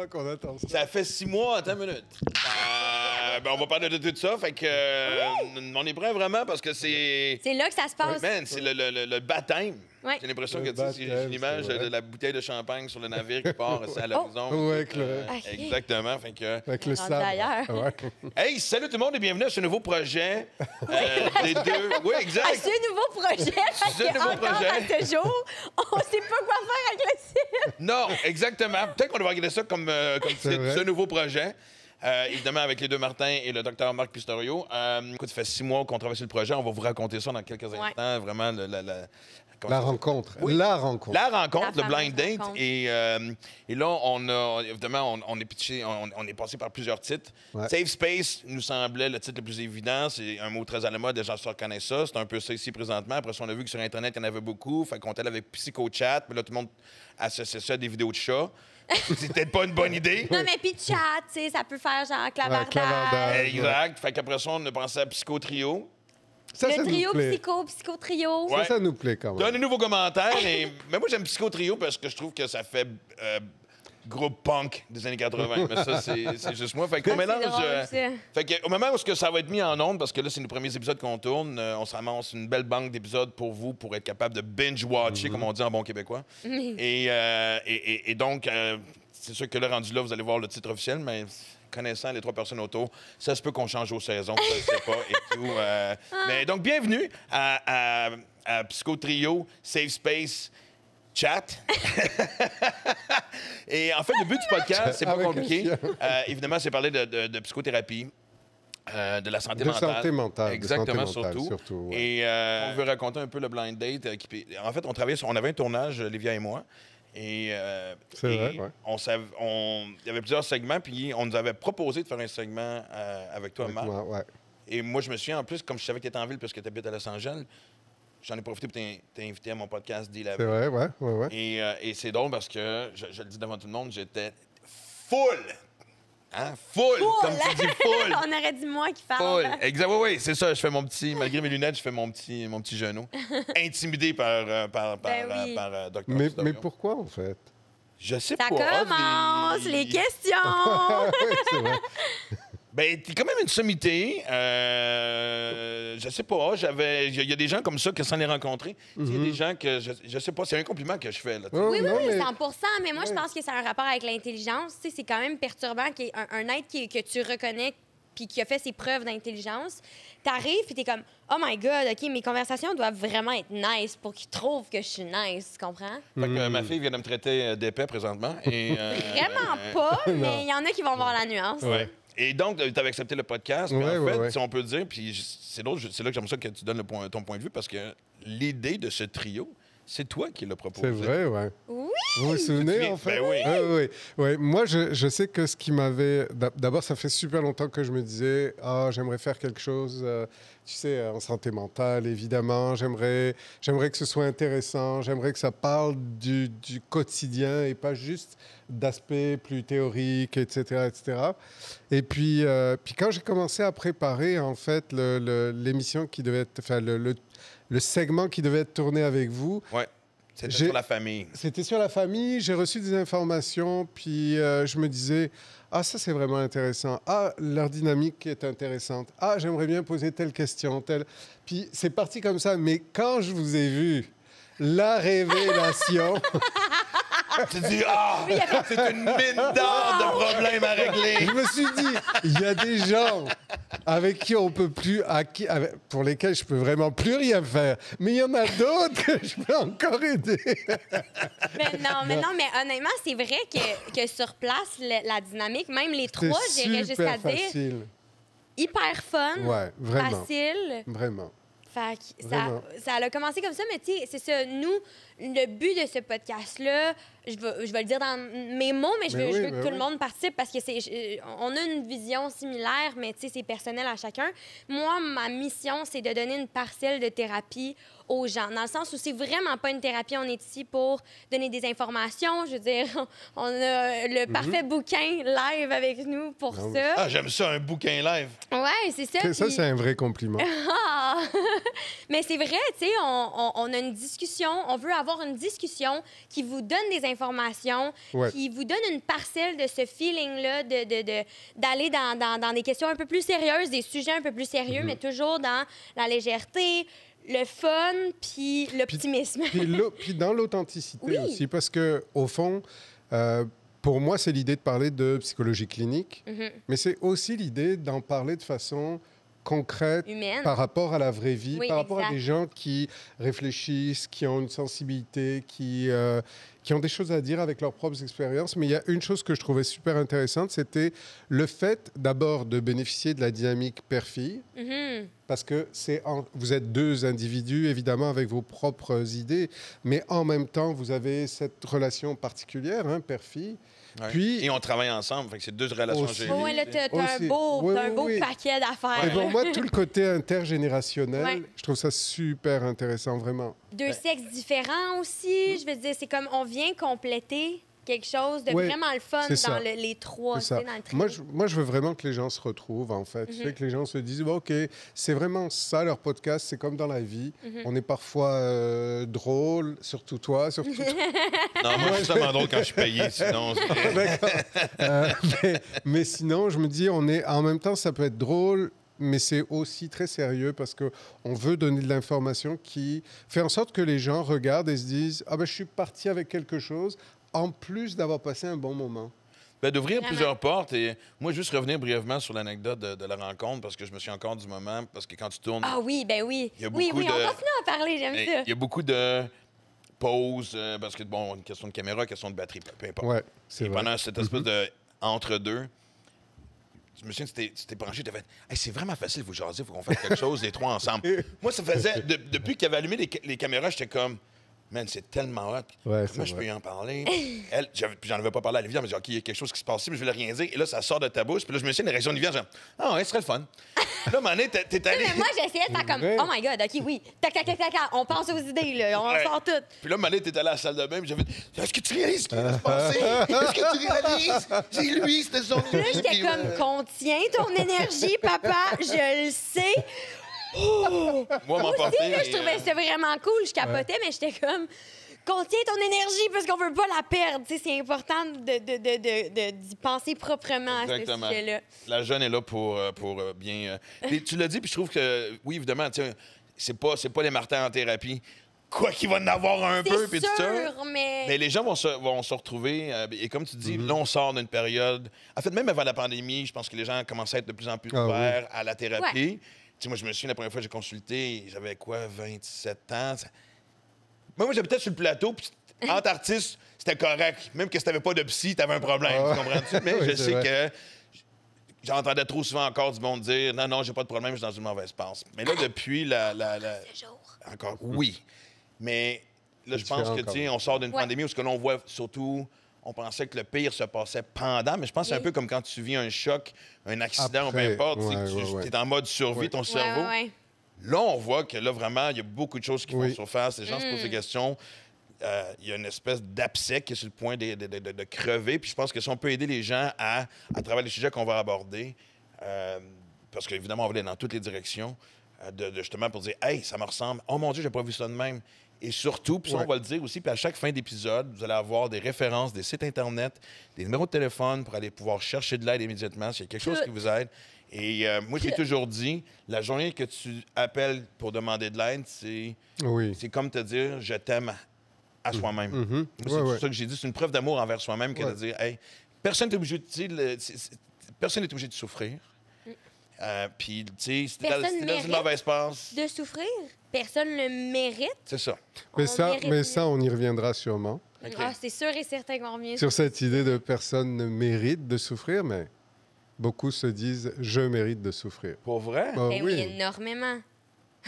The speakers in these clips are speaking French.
mois qu'on attend ça. Ça fait 6 mois, attends une minute. On va parler de tout ça, fait que on est prêt vraiment parce que c'est... C'est là que ça se passe. Man, c'est le baptême. Ouais. J'ai l'impression Le que tu sais, j'ai baptême, l'image c'est vrai. de la bouteille de champagne sur le navire qui part à l'horizon. Ouais, avec le- Ok. Exactement, fait que... Avec le Rendu sable. ailleurs. Ouais. Hey, salut tout le monde et bienvenue à ce nouveau projet des deux... Oui, À exact. ce nouveau projet, parce Ce nouveau qu'encore projet. à ce jour, on ne sait pas quoi faire avec le site. Non, exactement. Peut-être qu'on devrait regarder ça comme C'est vrai. ce nouveau projet. Évidemment, avec les deux Martin et le docteur Marc Pistorio. Écoute, ça fait 6 mois qu'on travaille sur le projet. On va vous raconter ça dans quelques instants. Vraiment, comment La ça- rencontre. Oui. La rencontre. La rencontre, La le blind fameuse date. rencontre. Et là, on a, évidemment, on est pitché, on est passé par plusieurs titres. Ouais. Safe Space nous semblait le titre le plus évident. C'est un mot très à la mode, les gens se reconnaissent ça. C'est un peu ça ici présentement. Après ça, on a vu que sur Internet, il y en avait beaucoup. Fait qu'on était allé avec PsychoChat. Mais là, tout le monde associe ça à des vidéos de chats. C'est peut-être pas une bonne idée. Non, mais puis chat, tu sais, ça peut faire genre clavardage. clavardage. Exact. Fait qu'après ça, on a pensé à Psycho-Trio. Ça Le nous trio plaît. psycho-trio. Ouais. Ça nous plaît quand même. Donnez-nous vos commentaires. Mais moi, j'aime Psycho-Trio parce que je trouve que ça fait groupe punk des années 80. Mais ça, c'est juste moi. Fait qu'au Ah, c'est mélange... drôle, ça. Fait que, au moment où ça va être mis en onde, parce que là, c'est nos premiers épisodes qu'on tourne, on s'amance une belle banque d'épisodes pour vous, pour être capable de binge-watcher, comme on dit en bon québécois. Et donc, c'est sûr que là, rendu là, vous allez voir le titre officiel, mais connaissant les 3 personnes autour, ça se peut qu'on change aux saisons, je ne sais pas, et tout. Mais donc, bienvenue à Psycho Trio, Safe Space, Chat. Et en fait, le but du podcast, c'est pas Avec un compliqué. chien. Évidemment, c'est parler de psychothérapie. De la santé De mentale. santé mentale, de Exactement, santé mentale, surtout. surtout, ouais. Et on veut raconter un peu le blind date. En fait, on avait un tournage, Livia et moi. Et, C'est vrai, ouais. il y avait plusieurs segments, puis on nous avait proposé de faire un segment avec toi, Avec Marc. moi, ouais. Et moi, je me souviens, en plus, comme je savais que tu étais en ville parce que tu habites à Los Angeles, j'en ai profité pour t'inviter à mon podcast Deal C'est vrai, ouais. et c'est drôle parce que, je le dis devant tout le monde, j'étais full. Hein? Full! Comme tu dis, full! On aurait dit moi qui Full. parle. Exact, oui, c'est ça. Je fais mon petit, malgré mes lunettes, je fais mon petit genou. Intimidé par oui. Dr. Mais Pistorio. pourquoi, en fait? Je sais Ça pas. commence, les questions. Oui, c'est vrai. Ben, t'es quand même une sommité. Je sais pas. Il y a des gens comme ça que sans les rencontrer. Il y a des gens que je sais pas. C'est un compliment que je fais, là. tu sais. Oui, Non, mais- 100 mais moi, je pense que ça a un rapport avec l'intelligence. Tu sais, c'est quand même perturbant qu'il y ait un être que tu reconnais puis qui a fait ses preuves d'intelligence. T'arrives puis t'es comme « Oh my God, OK, mes conversations doivent vraiment être nice pour qu'ils trouvent que je suis nice. » Tu comprends? Fait que, ma fille vient de me traiter d'épais présentement. Et, Vraiment pas, mais il y en a qui vont voir la nuance. Ouais. Et donc, tu avais accepté le podcast. Mais Ouais, en fait, ouais. si on peut dire, puis c'est là que j'aime ça que tu donnes ton point de vue, parce que l'idée de ce trio, c'est toi qui l'as proposé. C'est vrai, ouais. Oui! Vous vous souvenez, en fait? Ben oui. Oui. Ouais. Moi, je sais que ce qui m'avait... D'abord, ça fait super longtemps que je me disais, j'aimerais faire quelque chose, tu sais, en santé mentale, évidemment. J'aimerais que ce soit intéressant. J'aimerais que ça parle du quotidien et pas juste d'aspects plus théoriques, etc., etc. Et puis quand j'ai commencé à préparer, en fait, l'émission qui devait être... Enfin, le segment qui devait être tourné avec vous, Ouais. C'était J'ai- sur la famille. c'était sur la famille, j'ai reçu des informations, puis je me disais, ça c'est vraiment intéressant. Leur dynamique est intéressante. J'aimerais bien poser telle question, telle. Puis c'est parti comme ça, mais quand je vous ai vu, la révélation, Tu dis, c'est une mine d'or de problèmes à régler. je me suis dit, il y a des gens avec qui on peut plus, pour lesquels je peux vraiment plus rien faire. Mais il y en a d'autres que je peux encore aider. Mais honnêtement, c'est vrai que sur place, la dynamique, même les trois, C'est j'irais jusqu'à super dire, facile. hyper fun, Ouais, vraiment. facile. Vraiment. Fait que Vraiment. ça a commencé comme ça, mais tu sais, c'est ça. Nous, le but de ce podcast-là, je vais le dire dans mes mots, mais je Mais veux, oui, je veux mais que tout oui. le monde participe parce que on a une vision similaire, mais tu sais, c'est personnel à chacun. Moi, ma mission, c'est de donner une parcelle de thérapie aux gens, dans le sens où c'est vraiment pas une thérapie. On est ici pour donner des informations. Je veux dire, on a le parfait bouquin live avec nous pour ça. Ah, j'aime ça, un bouquin live. Ouais, c'est ça. Ça, puis- c'est un vrai compliment. Ah! Mais c'est vrai, tu sais, on a une discussion, on veut avoir une discussion qui vous donne des informations, Ouais. qui vous donne une parcelle de ce feeling-là d'aller dans des questions un peu plus sérieuses, des sujets un peu plus sérieux, mais toujours dans la légèreté, le fun, puis l'optimisme. Puis dans l'authenticité Oui. aussi, parce que au fond, pour moi, c'est l'idée de parler de psychologie clinique, mais c'est aussi l'idée d'en parler de façon concrète Humaine. par rapport à la vraie vie, Oui, par rapport à exact. des gens qui réfléchissent, qui ont une sensibilité, qui ont des choses à dire avec leurs propres expériences. Mais il y a une chose que je trouvais super intéressante, c'était le fait d'abord de bénéficier de la dynamique père-fille, Mhm. parce que vous êtes deux individus, évidemment, avec vos propres idées, mais en même temps, vous avez cette relation particulière, hein, père-fille. Ouais. Puis, Et on travaille ensemble, fait que c'est deux relations Aussi. gérées. Oh, ouais, là, t'as un Aussi. beau, Oui, t'as un oui, beau oui. paquet d'affaires. et pour moi, tout le côté intergénérationnel, Ouais. je trouve ça super intéressant, vraiment. Deux sexes différents aussi. Je veux dire, c'est comme on vient compléter quelque chose de Oui, vraiment le fun c'est ça. dans les trois, tu C'est ça. sais, dans le trio. Moi, je veux vraiment que les gens se retrouvent, en fait. Je veux que les gens se disent, bon, OK, c'est vraiment ça, leur podcast, c'est comme dans la vie. On est parfois drôle, surtout toi, surtout toi. Non, moi, je suis tellement drôle quand je suis payé, sinon... D'accord. Mais sinon, je me dis, en même temps, ça peut être drôle, mais c'est aussi très sérieux parce que on veut donner de l'information qui fait en sorte que les gens regardent et se disent, ah ben, je suis parti avec quelque chose, en plus d'avoir passé un bon moment. Ben, d'ouvrir Vraiment. plusieurs portes. Et moi, juste revenir brièvement sur l'anecdote de la rencontre, parce que je me suis encore du moment, parce que quand tu tournes, Ah oui, ben oui. Il y a Oui, beaucoup oui, de- on continue à en parler, j'aime ça. il y a beaucoup de pauses, parce que, bon, une question de caméra, question de batterie, peu importe. Ouais, c'est Et vrai. pendant cette espèce de entre-deux, je me souviens que tu t'es branché, tu as fait hey, c'est vraiment facile, il faut jaser, il faut qu'on fasse quelque chose, les trois ensemble. Moi, ça faisait, depuis qu'il avait allumé les caméras, j'étais comme, man, c'est tellement hot. Ouais, Comment c'est je vrai. peux y en parler? Puis j'en avais pas parlé à Olivia, mais j'ai dit, OK, il y a quelque chose qui se passe ici, mais je voulais rien dire. Et là, ça sort de ta bouche. Puis là, je me suis dit, une réaction d'Olivia, genre, ah ouais, ce serait le fun. Là, à un moment donné, t'es allé. Mais moi, j'essayais de faire comme, vrai? oh my God, OK, oui. Tac, tac, tac, tac, tac. On pense aux idées, là. On Ouais. sort tout. Puis là, à un moment donné, t'es allé à la salle de bain, puis j'ai fait, est-ce que tu réalises ce qui va se passer? Est-ce que tu réalises? C'est lui, c'était son Là, j'étais Puis, comme, contiens ton énergie, papa. Je le sais. Moi, m'emporter. Tu sais, là, je trouvais ça vraiment cool. Je capotais, mais j'étais comme, contiens ton énergie parce qu'on veut pas la perdre. Tu sais, c'est important d'y penser proprement à ce Exactement. sujet-là. La jeune est là pour bien. Et tu l'as dit, puis je trouve que, oui, évidemment, tu sais, c'est pas les Martins en thérapie. Quoi qu'il va en avoir un peu, puis C'est tout ça. sûr, mais... Mais les gens vont se retrouver. Et comme tu dis, là, on sort d'une période. En fait, même avant la pandémie, je pense que les gens commençaient à être de plus en plus Ah ouverts à la thérapie. Tu sais, moi, je me souviens, la première fois que j'ai consulté, j'avais quoi, 27 ans. Moi, j'habitais sur le plateau, puis entre artistes, c'était correct. Même que si t'avais pas de psy, t'avais un problème. Ah. Tu comprends-tu? Mais Oui, je c'est sais vrai. que j'entendais trop souvent encore du monde dire non, non, j'ai pas de problème, je suis dans une mauvaise passe. Mais là, depuis la Ce jour. encore, oui. Mais là, je C'est pense que, différent tu sais, encore. on sort d'une Ouais. pandémie où ce que l'on voit surtout, on pensait que le pire se passait pendant, mais je pense que c'est un Oui. peu comme quand tu vis un choc, un accident ou peu Après, importe, tu sais, ouais, que ouais, ouais. es en mode survie, Ouais. ton Ouais, cerveau. ouais, ouais. Là, on voit que là, vraiment, il y a beaucoup de choses qui font Oui. surface. Les gens se posent des questions. Il y a une espèce d'abcès qui est sur le point de crever. Puis je pense que si on peut aider les gens à travers les sujets qu'on va aborder, parce qu'évidemment, on va aller dans toutes les directions, justement pour dire « Hey, ça me ressemble. Oh mon Dieu, j'ai pas vu ça de même. » Et surtout, puis ça, Ouais. on va le dire aussi, puis à chaque fin d'épisode, vous allez avoir des références, des sites Internet, des numéros de téléphone pour aller pouvoir chercher de l'aide immédiatement s'il y a quelque chose Tout. qui vous aide. Et moi, j'ai toujours dit, la journée que tu appelles pour demander de l'aide, Oui. c'est comme te dire « Je t'aime » à soi-même. Moi, c'est Ouais, tout ouais. ça que j'ai dit. C'est une preuve d'amour envers soi-même que Ouais. de dire « Hey, personne n'est obligé de... tu sais, personne n'est obligé de souffrir. Puis, tu sais, si t'es dans Personne si t'es dans une mérite mauvaise passe, De souffrir, personne le mérite. c'est ça. Mais On ça, mérite mais mieux. ça, on y reviendra sûrement. OK. Ah, c'est sûr et certain qu'on revient Sur cette idée de personne ne mérite de souffrir, mais beaucoup se disent je mérite de souffrir. Pour vrai? Ah Ben oui, énormément.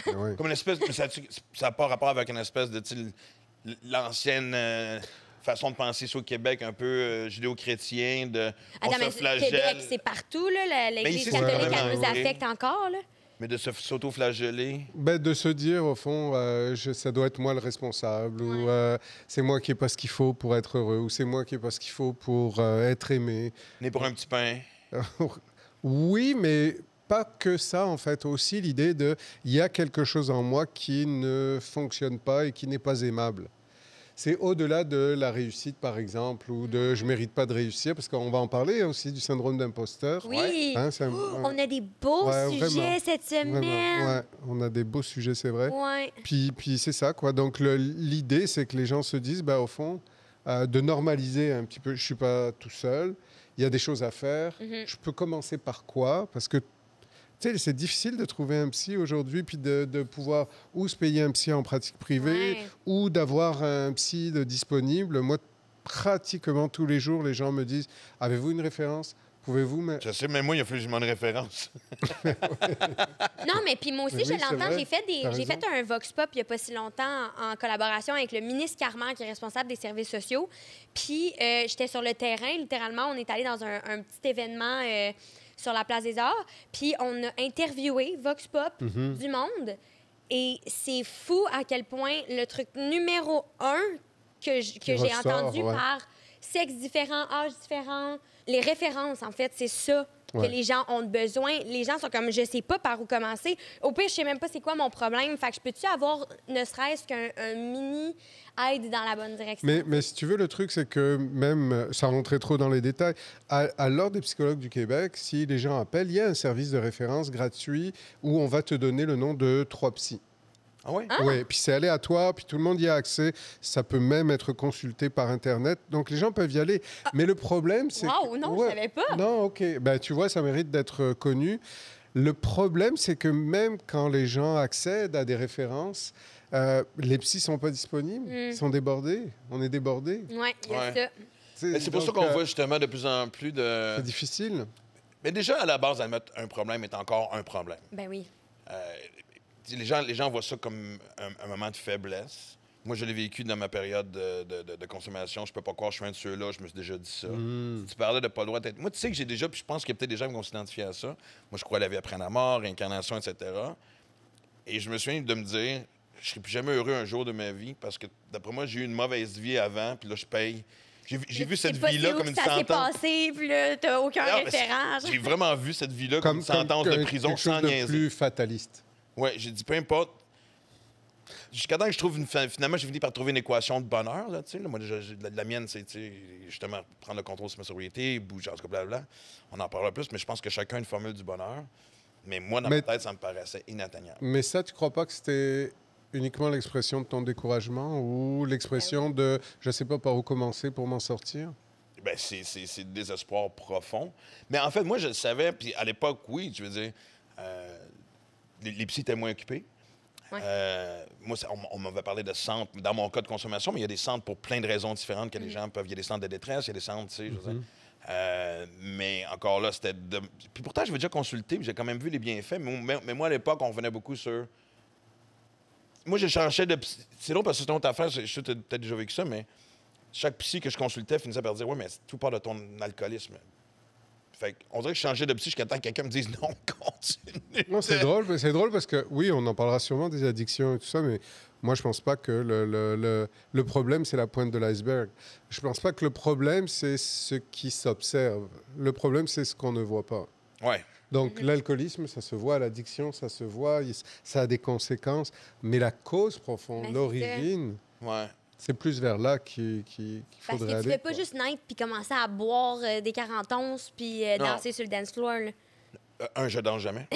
Ouais. Comme une espèce... ça n'a pas rapport avec une espèce de... tu sais, l'ancienne... façon de penser sur le Québec un peu judéo-chrétien, on Attends, se mais flagelle. Québec, c'est partout, là. L'Église ici, c'est catholique, vraiment elle nous vrai. affecte encore, là. Mais de s'auto-flageller? Ben, de se dire, au fond, ça doit être moi le responsable, ou c'est moi qui n'ai pas ce qu'il faut pour être heureux, ou c'est moi qui n'ai pas ce qu'il faut pour être aimé. Né pour un petit pain? Oui, mais pas que ça, en fait. Aussi l'idée de, il y a quelque chose en moi qui ne fonctionne pas et qui n'est pas aimable. C'est au-delà de la réussite, par exemple, ou de je mérite pas de réussir, parce qu'on va en parler aussi du syndrome d'imposteur. Oui. Hein, On a des beaux sujets vraiment, cette semaine. Vraiment, on a des beaux sujets, c'est vrai. Ouais. Puis c'est ça, quoi. Donc l'idée, c'est que les gens se disent, au fond, de normaliser un petit peu. Je suis pas tout seul. Il y a des choses à faire. Je peux commencer par quoi? Parce que tu sais, c'est difficile de trouver un psy aujourd'hui, puis de pouvoir ou se payer un psy en pratique privée, ou d'avoir un psy disponible. Moi, pratiquement tous les jours, les gens me disent, avez-vous une référence? Pouvez-vous... Je sais, mais moi, il a fallu que je m'en référence. Non, mais puis moi aussi, Mais je oui, c'est l'entends. vrai. J'ai fait un Vox Pop il n'y a pas si longtemps en collaboration avec le ministre Carman, qui est responsable des services sociaux. Puis j'étais sur le terrain, littéralement. On est allé dans un petit événement sur la Place des Arts. Puis on a interviewé Vox Pop du monde. Et c'est fou à quel point le truc numéro 1 que j'ai ressort, entendu par sexe différent, âge différent, les références, en fait, c'est ça que les gens ont besoin. Les gens sont comme, je sais pas par où commencer. Au pire, je sais même pas c'est quoi mon problème. Fait que je peux-tu avoir ne serait-ce qu'un mini aide dans la bonne direction? Mais si tu veux, le truc, c'est que même, sans rentrer trop dans les détails, à l'Ordre des psychologues du Québec, si les gens appellent, il y a un service de référence gratuit où on va te donner le nom de 3 psys. Ah oui? Oui, puis c'est aléatoire, puis tout le monde y a accès. Ça peut même être consulté par Internet. Donc, les gens peuvent y aller. Mais le problème, c'est... Wow, non, je savais pas. Non, OK. Ben, tu vois, ça mérite d'être connu. Le problème, c'est que même quand les gens accèdent à des références, les psys sont pas disponibles. Ils sont débordés. On est débordés. Oui, il y a ça. C'est pour ça qu'on voit justement de plus en plus de... C'est difficile. Mais déjà, à la base, admettre un problème est encore un problème. Ben oui. Les gens voient ça comme un moment de faiblesse. Moi, je l'ai vécu dans ma période de consommation. Je peux pas croire que je suis un de ceux-là. Je me suis déjà dit ça. Si tu parlais de pas le droit d'être... Moi, tu sais que j'ai déjà... Puis je pense qu'il y a peut-être des gens qui vont s'identifier à ça. Moi, je crois à la vie après la mort, réincarnation, etc. Et je me souviens de me dire, je serai plus jamais heureux un jour de ma vie parce que, d'après moi, j'ai eu une mauvaise vie avant, puis là, je paye. J'ai vu cette vie-là comme une ça s'est sentence. passé, puis là, t'as aucun Non, mais référent. j'ai vraiment vu cette vie-là comme une sentence de prison quelque chose sans de niaiser. plus fataliste. Oui, j'ai dit, peu importe. Jusqu'à temps que je trouve finalement, j'ai fini par trouver une équation de bonheur. Là, là. Moi, la mienne, c'est justement prendre le contrôle sur ma sobriété, bouger, en tout cas, blablabla. On en parlera plus, mais je pense que chacun a une formule du bonheur. Mais moi, dans ma tête, ça me paraissait inatteignable. Mais ça, tu crois pas que c'était uniquement l'expression de ton découragement ou l'expression de je sais pas par où commencer pour m'en sortir? Ben, c'est le désespoir profond. Mais en fait, moi, je le savais, puis à l'époque, oui, je veux dire, les psys étaient moins occupés. Moi, on m'avait parlé de centres, dans mon cas de consommation, mais il y a des centres pour plein de raisons différentes que les gens peuvent. Il y a des centres de détresse, il y a des centres, tu sais, je veux dire. Mais encore là, c'était de... Puis pourtant, je veux déjà consulter, puis j'ai quand même vu les bienfaits. Mais moi, à l'époque, on revenait beaucoup sur... Moi, je changeais de... C'est drôle parce que c'est une autre affaire, je sais que tu as peut-être déjà vécu ça, mais chaque psy que je consultais finissait par dire « Oui, mais tout part de ton alcoolisme. » Fait on dirait que je changeais de psy jusqu'à temps que quelqu'un me dise « Non, continue. » Non, c'est drôle parce que, oui, on en parlera sûrement des addictions et tout ça, mais moi, je pense pas que le problème, c'est la pointe de l'iceberg. Je pense pas que le problème, c'est ce qui s'observe. Le problème, c'est ce qu'on ne voit pas. Ouais. Donc, l'alcoolisme, ça se voit, l'addiction, ça se voit, ça a des conséquences, mais la cause profonde, l'origine, c'est plus vers là qu'il faudrait aller. Parce que tu ne fais pas juste naître puis commencer à boire des 41 puis danser sur le dance floor. Là. Je danse jamais.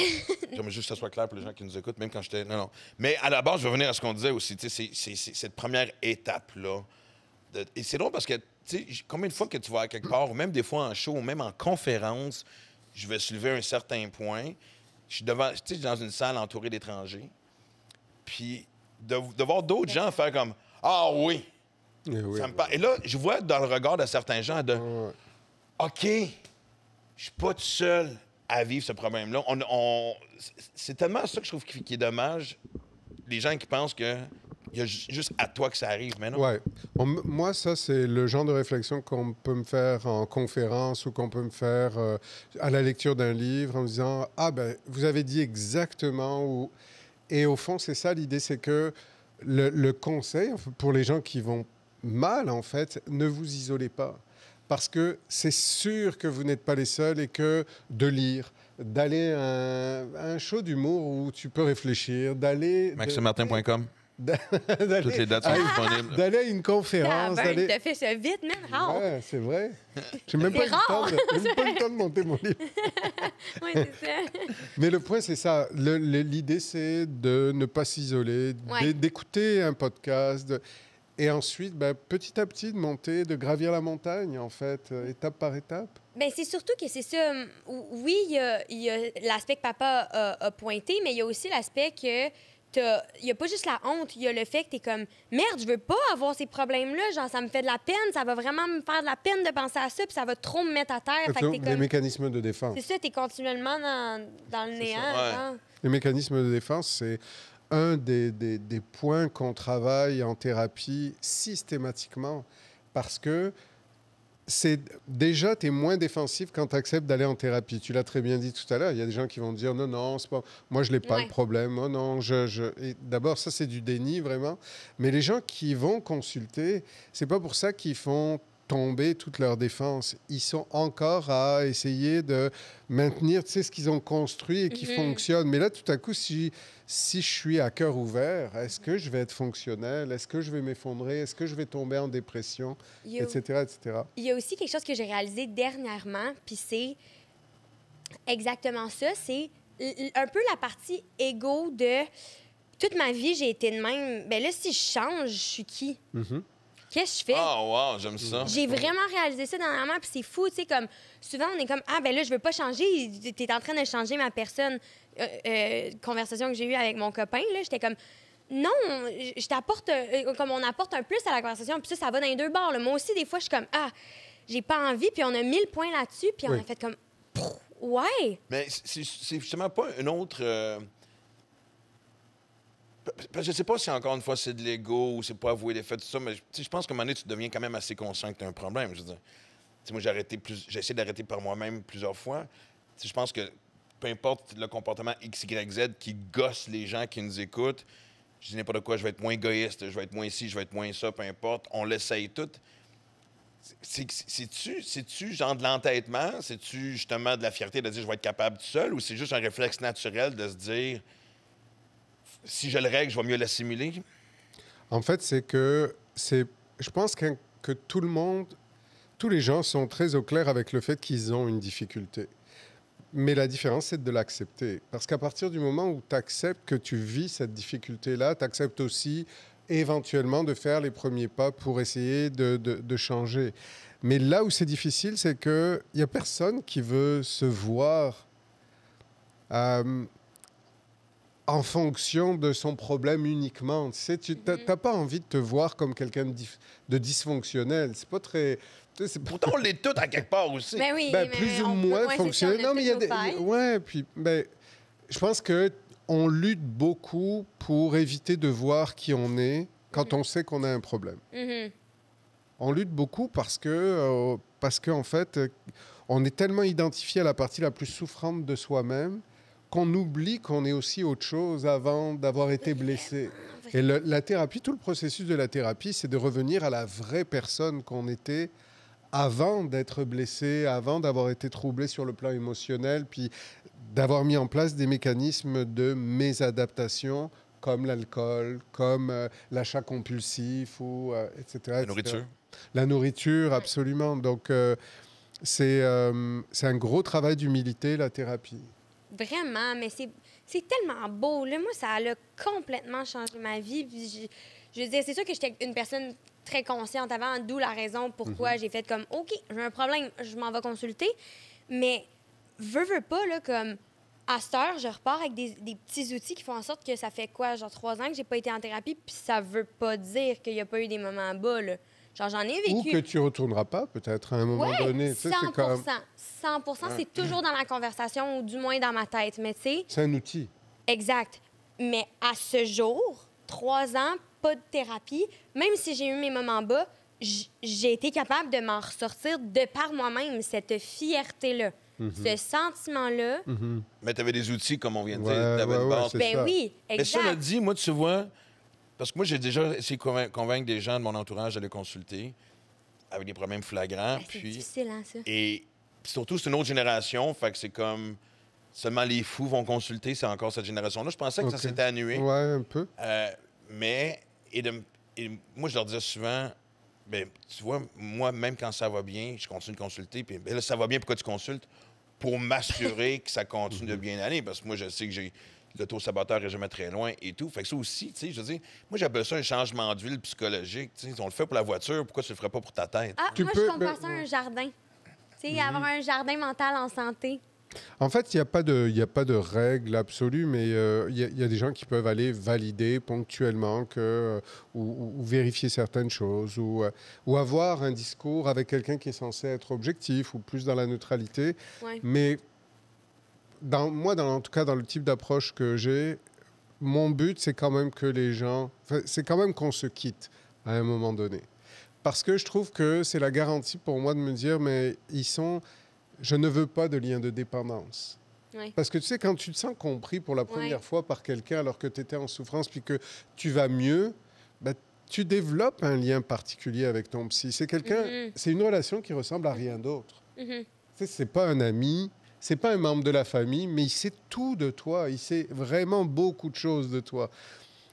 J'aimerais juste que ça soit clair pour les gens qui nous écoutent, même quand j'étais... Non. Mais à la base, je vais revenir à ce qu'on disait aussi. C'est cette première étape-là. Et c'est drôle parce que, tu sais, combien de fois que tu vas à quelque part, ou même des fois en show, ou même en conférence, je vais soulever un certain point. Je suis devant, tu sais, dans une salle entourée d'étrangers. Puis de voir d'autres gens faire comme « Ah oui! » Et là, je vois dans le regard de certains gens de « OK, je suis pas tout seul à vivre ce problème-là. » C'est tellement ça que je trouve qui est dommage. Les gens qui pensent que Il y a juste à toi que ça arrive, mais non. Ouais. Moi, ça, c'est le genre de réflexion qu'on peut me faire en conférence ou qu'on peut me faire à la lecture d'un livre en me disant « Ah, ben, vous avez dit exactement où... » Et au fond, c'est ça l'idée, c'est que le conseil, pour les gens qui vont mal, en fait, ne vous isolez pas. Parce que c'est sûr que vous n'êtes pas les seuls et que de lire, d'aller à un show d'humour où tu peux réfléchir, d'aller... MaxiMartin.com. Toutes les dates sont disponibles. D'aller à une conférence. Tu as fait ça vite, man. How? Ouais, c'est vrai. J'ai même pas eu le temps de monter mon livre. Oui, c'est ça. Mais le point, c'est ça. L'idée, c'est de ne pas s'isoler, Ouais. d'écouter un podcast. Et ensuite, ben, petit à petit, de monter, de gravir la montagne, en fait, étape par étape. Ben c'est surtout que c'est ça. Oui, il y a l'aspect que papa a pointé, mais il y a aussi l'aspect que il n'y a pas juste la honte, il y a le fait que tu es comme merde, je veux pas avoir ces problèmes-là, genre ça me fait de la peine, ça va vraiment me faire de la peine de penser à ça, puis ça va trop me mettre à terre. Fait que t'es Les comme... mécanismes de défense. C'est ça, tu es continuellement dans le néant. ouais. Genre. Les mécanismes de défense, c'est un des points qu'on travaille en thérapie systématiquement parce que c'est déjà, tu es moins défensif quand tu acceptes d'aller en thérapie. Tu l'as très bien dit tout à l'heure. Il y a des gens qui vont dire non, non, c'est pas... moi, je n'ai pas le problème. Oh non, Et d'abord, ça, c'est du déni, vraiment. Mais les gens qui vont consulter, c'est pas pour ça qu'ils font tomber toute leur défense. Ils sont encore à essayer de maintenir ce qu'ils ont construit et qui fonctionne. Mais là, tout à coup, si je suis à cœur ouvert, est-ce que je vais être fonctionnel? Est-ce que je vais m'effondrer? Est-ce que je vais tomber en dépression? Etc., etc. Il y a aussi quelque chose que j'ai réalisé dernièrement, puis c'est exactement ça, c'est un peu la partie égo de toute ma vie, j'ai été de même. Ben là, si je change, je suis qui? Qu'est-ce que je fais? Oh, wow, j'aime ça. J'ai vraiment réalisé ça dernièrement, puis c'est fou, tu sais, comme souvent on est comme ah ben là je veux pas changer, t'es en train de changer ma personne. Conversation que j'ai eue avec mon copain là, j'étais comme non, je t'apporte comme on apporte un plus à la conversation, puis ça va dans les deux bords. Là. Moi aussi des fois je suis comme ah j'ai pas envie, puis on a 1000 points là-dessus, puis on a fait comme ouais. Mais c'est justement pas une autre. Je sais pas si, encore une fois, c'est de l'ego ou c'est pas avouer les faits, tout ça, mais je pense qu'à un moment donné, tu deviens quand même assez conscient que tu as un problème. Je veux dire, moi, j'ai essayé d'arrêter par moi-même plusieurs fois. Je pense que peu importe le comportement X, Y, Z qui gosse les gens qui nous écoutent, je dis n'importe quoi, je vais être moins égoïste, je vais être moins ci, je vais être moins ça, peu importe, on l'essaye tout. C'est-tu genre de l'entêtement? C'est-tu justement de la fierté de dire je vais être capable tout seul ou c'est juste un réflexe naturel de se dire si je le règle, je vais mieux l'assimiler? En fait, je pense que tout le monde, tous les gens sont très au clair avec le fait qu'ils ont une difficulté. Mais la différence, c'est de l'accepter. Parce qu'à partir du moment où tu acceptes que tu vis cette difficulté-là, tu acceptes aussi éventuellement de faire les premiers pas pour essayer de changer. Mais là où c'est difficile, c'est qu'il n'y a personne qui veut se voir en fonction de son problème uniquement. Tu sais, tu n'as pas envie de te voir comme quelqu'un de dysfonctionnel. C'est pas très... Pourtant, on l'est tous à quelque part aussi. Ben oui, ben, plus ou moins fonctionnel. Non, mais il y a des... Ouais, puis ben, je pense qu'on lutte beaucoup pour éviter de voir qui on est quand on sait qu'on a un problème. On lutte beaucoup parce que en fait, on est tellement identifié à la partie la plus souffrante de soi-même qu'on oublie qu'on est aussi autre chose avant d'avoir été blessé. Et la thérapie, tout le processus de la thérapie, c'est de revenir à la vraie personne qu'on était avant d'être blessé, avant d'avoir été troublé sur le plan émotionnel, puis d'avoir mis en place des mécanismes de mésadaptation comme l'alcool, comme l'achat compulsif, ou, etc., La nourriture. La nourriture, absolument. Donc, c'est un gros travail d'humilité, la thérapie. Vraiment, mais c'est tellement beau. Là, moi, ça a complètement changé ma vie. Puis je veux dire, c'est sûr que j'étais une personne très consciente avant, d'où la raison pourquoi j'ai fait comme, OK, j'ai un problème, je m'en vais consulter. Mais, veux pas, là, comme, à cette heure, je repars avec des petits outils qui font en sorte que ça fait quoi, genre 3 ans que j'ai pas été en thérapie, puis ça veut pas dire qu'il y a pas eu des moments bas, là. Genre, j'en ai vécu. Ou que tu retourneras pas, peut-être, à un moment donné. 100%. 100%, c'est toujours dans la conversation, ou du moins dans ma tête. Mais tu sais... C'est un outil. Exact. Mais à ce jour, 3 ans pas de thérapie, même si j'ai eu mes moments bas, j'ai été capable de m'en ressortir de par moi-même, cette fierté-là. Ce sentiment-là. Mais tu avais des outils, comme on vient de Ouais, dire. Tu avais une base. c'est Ben ça. oui, Mais ça exact. me dit, moi, tu vois, parce que moi, j'ai déjà essayé de convaincre des gens de mon entourage d'aller consulter avec des problèmes flagrants. Ben, c'est Puis, difficile, hein, ça. et surtout, c'est une autre génération, fait que c'est comme seulement les fous vont consulter, c'est encore cette génération-là. Je pensais que ça OK. s'était annué. Ouais, un peu. Mais, et moi, je leur disais souvent, ben, tu vois, moi, même quand ça va bien, je continue de consulter. Puis ben là, ça va bien, pourquoi tu consultes? Pour m'assurer que ça continue de bien aller. Parce que moi, je sais que j'ai l'auto-saboteur est jamais très loin et tout. Fait que ça aussi, tu sais, je veux dire, moi, j'appelle ça un changement d'huile psychologique. Tu sais, on le fait pour la voiture, pourquoi tu le ferais pas pour ta tête? Ah, Tu moi, peux- je compare ça à un jardin. Tu sais, avoir un jardin mental en santé. En fait, il n'y a pas de règle absolue, mais il y a des gens qui peuvent aller valider ponctuellement ou vérifier certaines choses ou avoir un discours avec quelqu'un qui est censé être objectif ou plus dans la neutralité. Ouais. Mais en tout cas, dans le type d'approche que j'ai, mon but, c'est quand même que les gens... C'est quand même qu'on se quitte à un moment donné. Parce que je trouve que c'est la garantie pour moi de me dire, mais je ne veux pas de lien de dépendance. Ouais. Parce que tu sais, quand tu te sens compris pour la première Ouais. fois par quelqu'un alors que tu étais en souffrance puis que tu vas mieux, ben, tu développes un lien particulier avec ton psy. C'est c'est une relation qui ressemble à rien d'autre. Mhm. Tu sais, c'est pas un ami, c'est pas un membre de la famille, mais il sait tout de toi. Il sait vraiment beaucoup de choses de toi.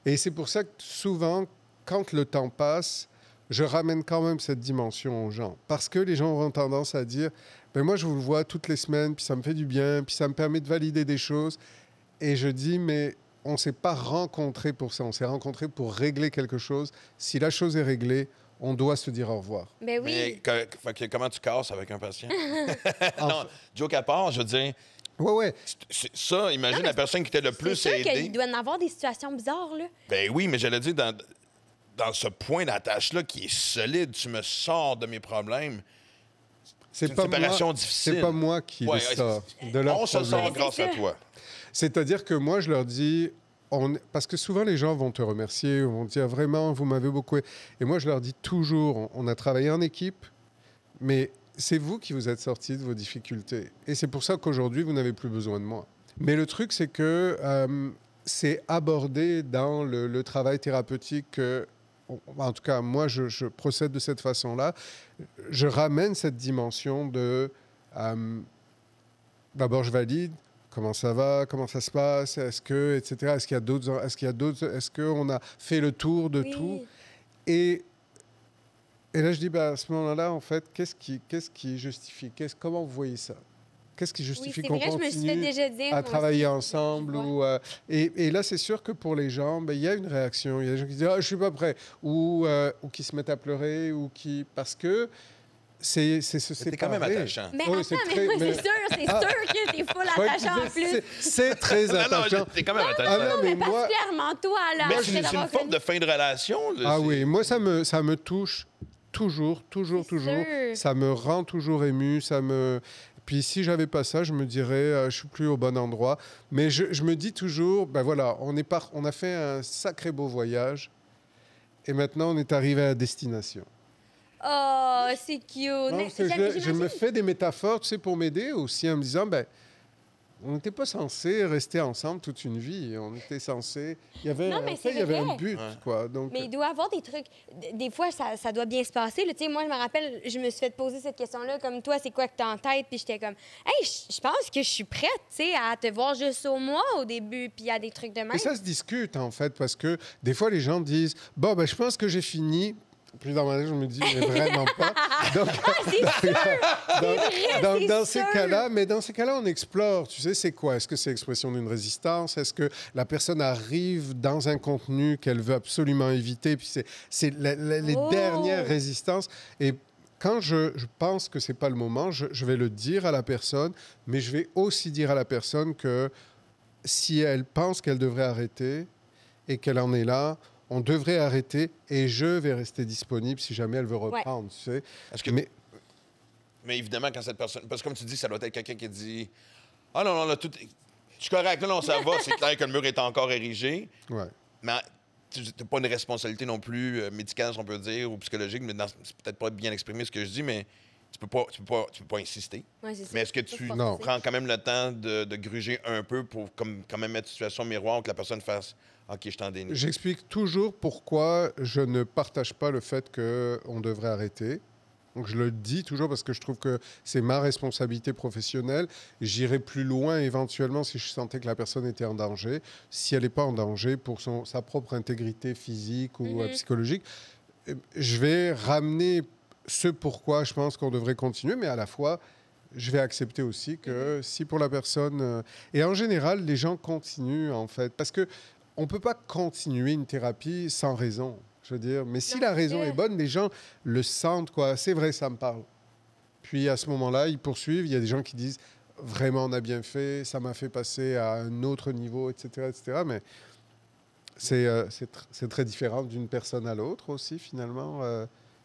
Et c'est pour ça que souvent, quand le temps passe, je ramène quand même cette dimension aux gens. Parce que les gens auront tendance à dire, ben moi, je vous le vois toutes les semaines, puis ça me fait du bien, puis ça me permet de valider des choses. Et je dis, mais on ne s'est pas rencontrés pour ça. On s'est rencontrés pour régler quelque chose. Si la chose est réglée, on doit se dire au revoir. Ben Mais oui. fait que comment tu casses avec un patient? En Non, joke à part, je veux dire, Ouais. ça, imagine la personne qui t'a le C'est plus sûr aidé. qu'il doit y en avoir des situations bizarres, là. Ben oui, mais j'allais dire, dans ce point d'attache-là qui est solide, tu me sors de mes problèmes. C'est une séparation moi, difficile. C'est pas moi qui Ouais, les sors de leur on se problème. sort grâce à C'est ça. toi. C'est-à-dire que moi, je leur dis, parce que souvent les gens vont te remercier, vont dire vraiment, vous m'avez beaucoup. Et moi, je leur dis toujours, on a travaillé en équipe, mais c'est vous qui vous êtes sortis de vos difficultés. Et c'est pour ça qu'aujourd'hui, vous n'avez plus besoin de moi. Mais le truc, c'est que c'est abordé dans le travail thérapeutique que, en tout cas, moi, je procède de cette façon-là. Je ramène cette dimension de... D'abord, je valide. Comment ça va? Comment ça se passe? Est-ce que, etc. Est-ce qu'il y a d'autres? Est-ce qu'on a fait le tour de Oui. tout? Et là, je dis, ben, à ce moment-là, en fait, qu'est-ce qui justifie? Comment vous voyez ça? Qu'est-ce qui Oui, justifie c'est qu'on vrai, je me suis fait continue déjà dire. à moi travailler aussi. ensemble? Je Et là, c'est sûr que pour les gens, ben, il y a une réaction. Il y a des gens qui disent, ah, je suis pas prêt. Ou qui se mettent à pleurer, parce que c'est C'était quand même attachant. Mais Oui, attends, c'est mais très- moi, mais- c'est sûr que t'es full Ouais, attachant en plus. c'est très Non, non, attachant. t'es quand même Ah attachant. non, mais Mais moi, particulièrement toi, là. Mais après c'est une l'avoir forme connu. de fin de relation. Là, ah c'est- oui, moi, ça me touche toujours. C'est sûr. Ça me rend toujours ému. Puis si j'avais pas ça, je me dirais, je suis plus au bon endroit. Mais je me dis toujours, ben voilà, on a fait un sacré beau voyage. Et maintenant, on est arrivé à destination. Oh, c'est cute. Non, Mais parce que je j'imagine- me fais des métaphores, tu sais, pour m'aider aussi, en me disant, ben, on n'était pas censé rester ensemble toute une vie. On était censé... Il y avait, Non, mais en fait, c'est il y avait un vrai. but, Ouais. quoi. Donc, Mais il doit y avoir des trucs. Des fois, ça doit bien se passer. Là. Tu sais, moi, je me rappelle, je me suis fait poser cette question-là, comme toi, c'est quoi que t'as en tête? Puis j'étais comme, hey, je pense que je suis prête, tu sais, à te voir juste au mois au début, puis il y a des trucs de même. mais ça se discute, en fait, parce que des fois, les gens disent, bon, ben, je pense que j'ai fini. Puis dans ma tête, je me dis, mais vraiment pas. Donc, C'est sûr! dans c'est ces sûr. cas-là, mais dans ces cas-là, on explore. Tu sais, c'est quoi? Est-ce que c'est l'expression d'une résistance? Est-ce que la personne arrive dans un contenu qu'elle veut absolument éviter? Puis c'est les Oh! dernières résistances. Et quand je pense que c'est pas le moment, je vais le dire à la personne, mais je vais aussi dire à la personne que si elle pense qu'elle devrait arrêter et qu'elle en est là, on devrait arrêter et je vais rester disponible si jamais elle veut reprendre. Tu sais. Est-ce que- Mais Mais évidemment, quand cette personne. Parce que comme tu dis, ça doit être quelqu'un qui dit ah non, là, tout. Je suis correct, là, non, ça va. C'est clair que le mur est encore érigé. ouais. Mais tu n'as pas une responsabilité non plus médicale, si on peut dire, ou psychologique, mais c'est peut-être pas bien exprimé ce que je dis, mais tu peux pas insister. Ouais, c'est ça. Mais est-ce que tu Non. prends quand même le temps de gruger un peu pour quand même mettre situation miroir que la personne fasse « OK, je t'en dénie ». J'explique toujours pourquoi je ne partage pas le fait qu'on devrait arrêter. Donc, je le dis toujours parce que je trouve que c'est ma responsabilité professionnelle. J'irai plus loin éventuellement si je sentais que la personne était en danger. Si elle n'est pas en danger pour sa propre intégrité physique ou psychologique, je vais ramener ce pourquoi je pense qu'on devrait continuer, mais à la fois, je vais accepter aussi que si pour la personne... et en général, les gens continuent, en fait, parce que on ne peut pas continuer une thérapie sans raison. Je veux dire, mais si Non, la c'est raison ça. est bonne, les gens le sentent, quoi. C'est vrai, ça me parle. Puis à ce moment-là, ils poursuivent. Il y a des gens qui disent vraiment, on a bien fait, ça m'a fait passer à un autre niveau, etc., etc. Mais c'est très différent d'une personne à l'autre aussi, finalement.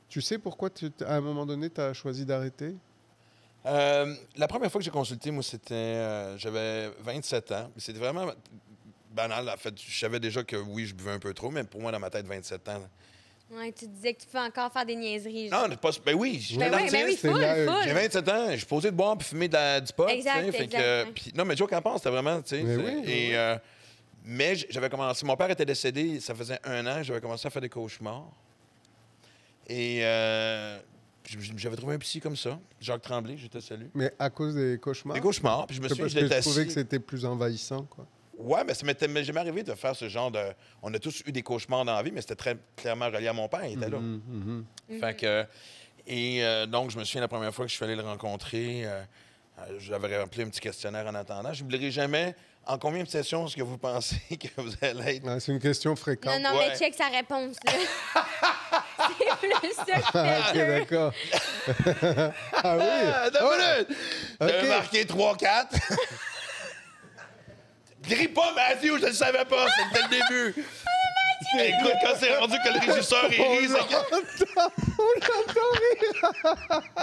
Tu sais pourquoi, à un moment donné, tu as choisi d'arrêter? La première fois que j'ai consulté, moi, c'était... j'avais 27 ans. C'était vraiment banal. En fait, je savais déjà que oui, je buvais un peu trop, mais pour moi, dans ma tête, 27 ans... Ouais, tu disais que tu peux encore faire des niaiseries. Non, pas, ben oui, je suis Ben oui, dentiste. full, full. J'ai 27 ans, je suis posé de boire puis fumer du pot. Exact, tu sais, exact, ouais. puis, non, mais Joe qu'en pense, c'était vraiment, tu sais. Mais oui, et, mais j'avais commencé, mon père était décédé, ça faisait 1 an, j'avais commencé à faire des cauchemars. Et j'avais trouvé un psy comme ça, Jacques Tremblay, je te salue. Mais à cause des cauchemars? Des cauchemars, puis je me C'est suis parce dit, que j'étais je trouvais que assis. c'était plus envahissant, quoi. Ouais, mais ça m'était jamais arrivé de faire ce genre de... On a tous eu des cauchemars dans la vie, mais c'était très clairement relié à mon père, il était là. Fait que... Et donc, je me souviens la première fois que je suis allé le rencontrer, j'avais rempli un petit questionnaire en attendant. Je n'oublierai jamais en combien de sessions est-ce que vous pensez que vous allez être. Ouais, c'est une question fréquente. Non, Ouais. mais check sa réponse, là. C'est plus ça que Ah, ok, je d'accord. Ah oui? Attends une minute! J'avais OK. marqué 3-4. Crie pas, Mathieu, je ne le savais pas, c'était le début. Écoute, quand c'est rendu que le régisseur il rit, c'est que...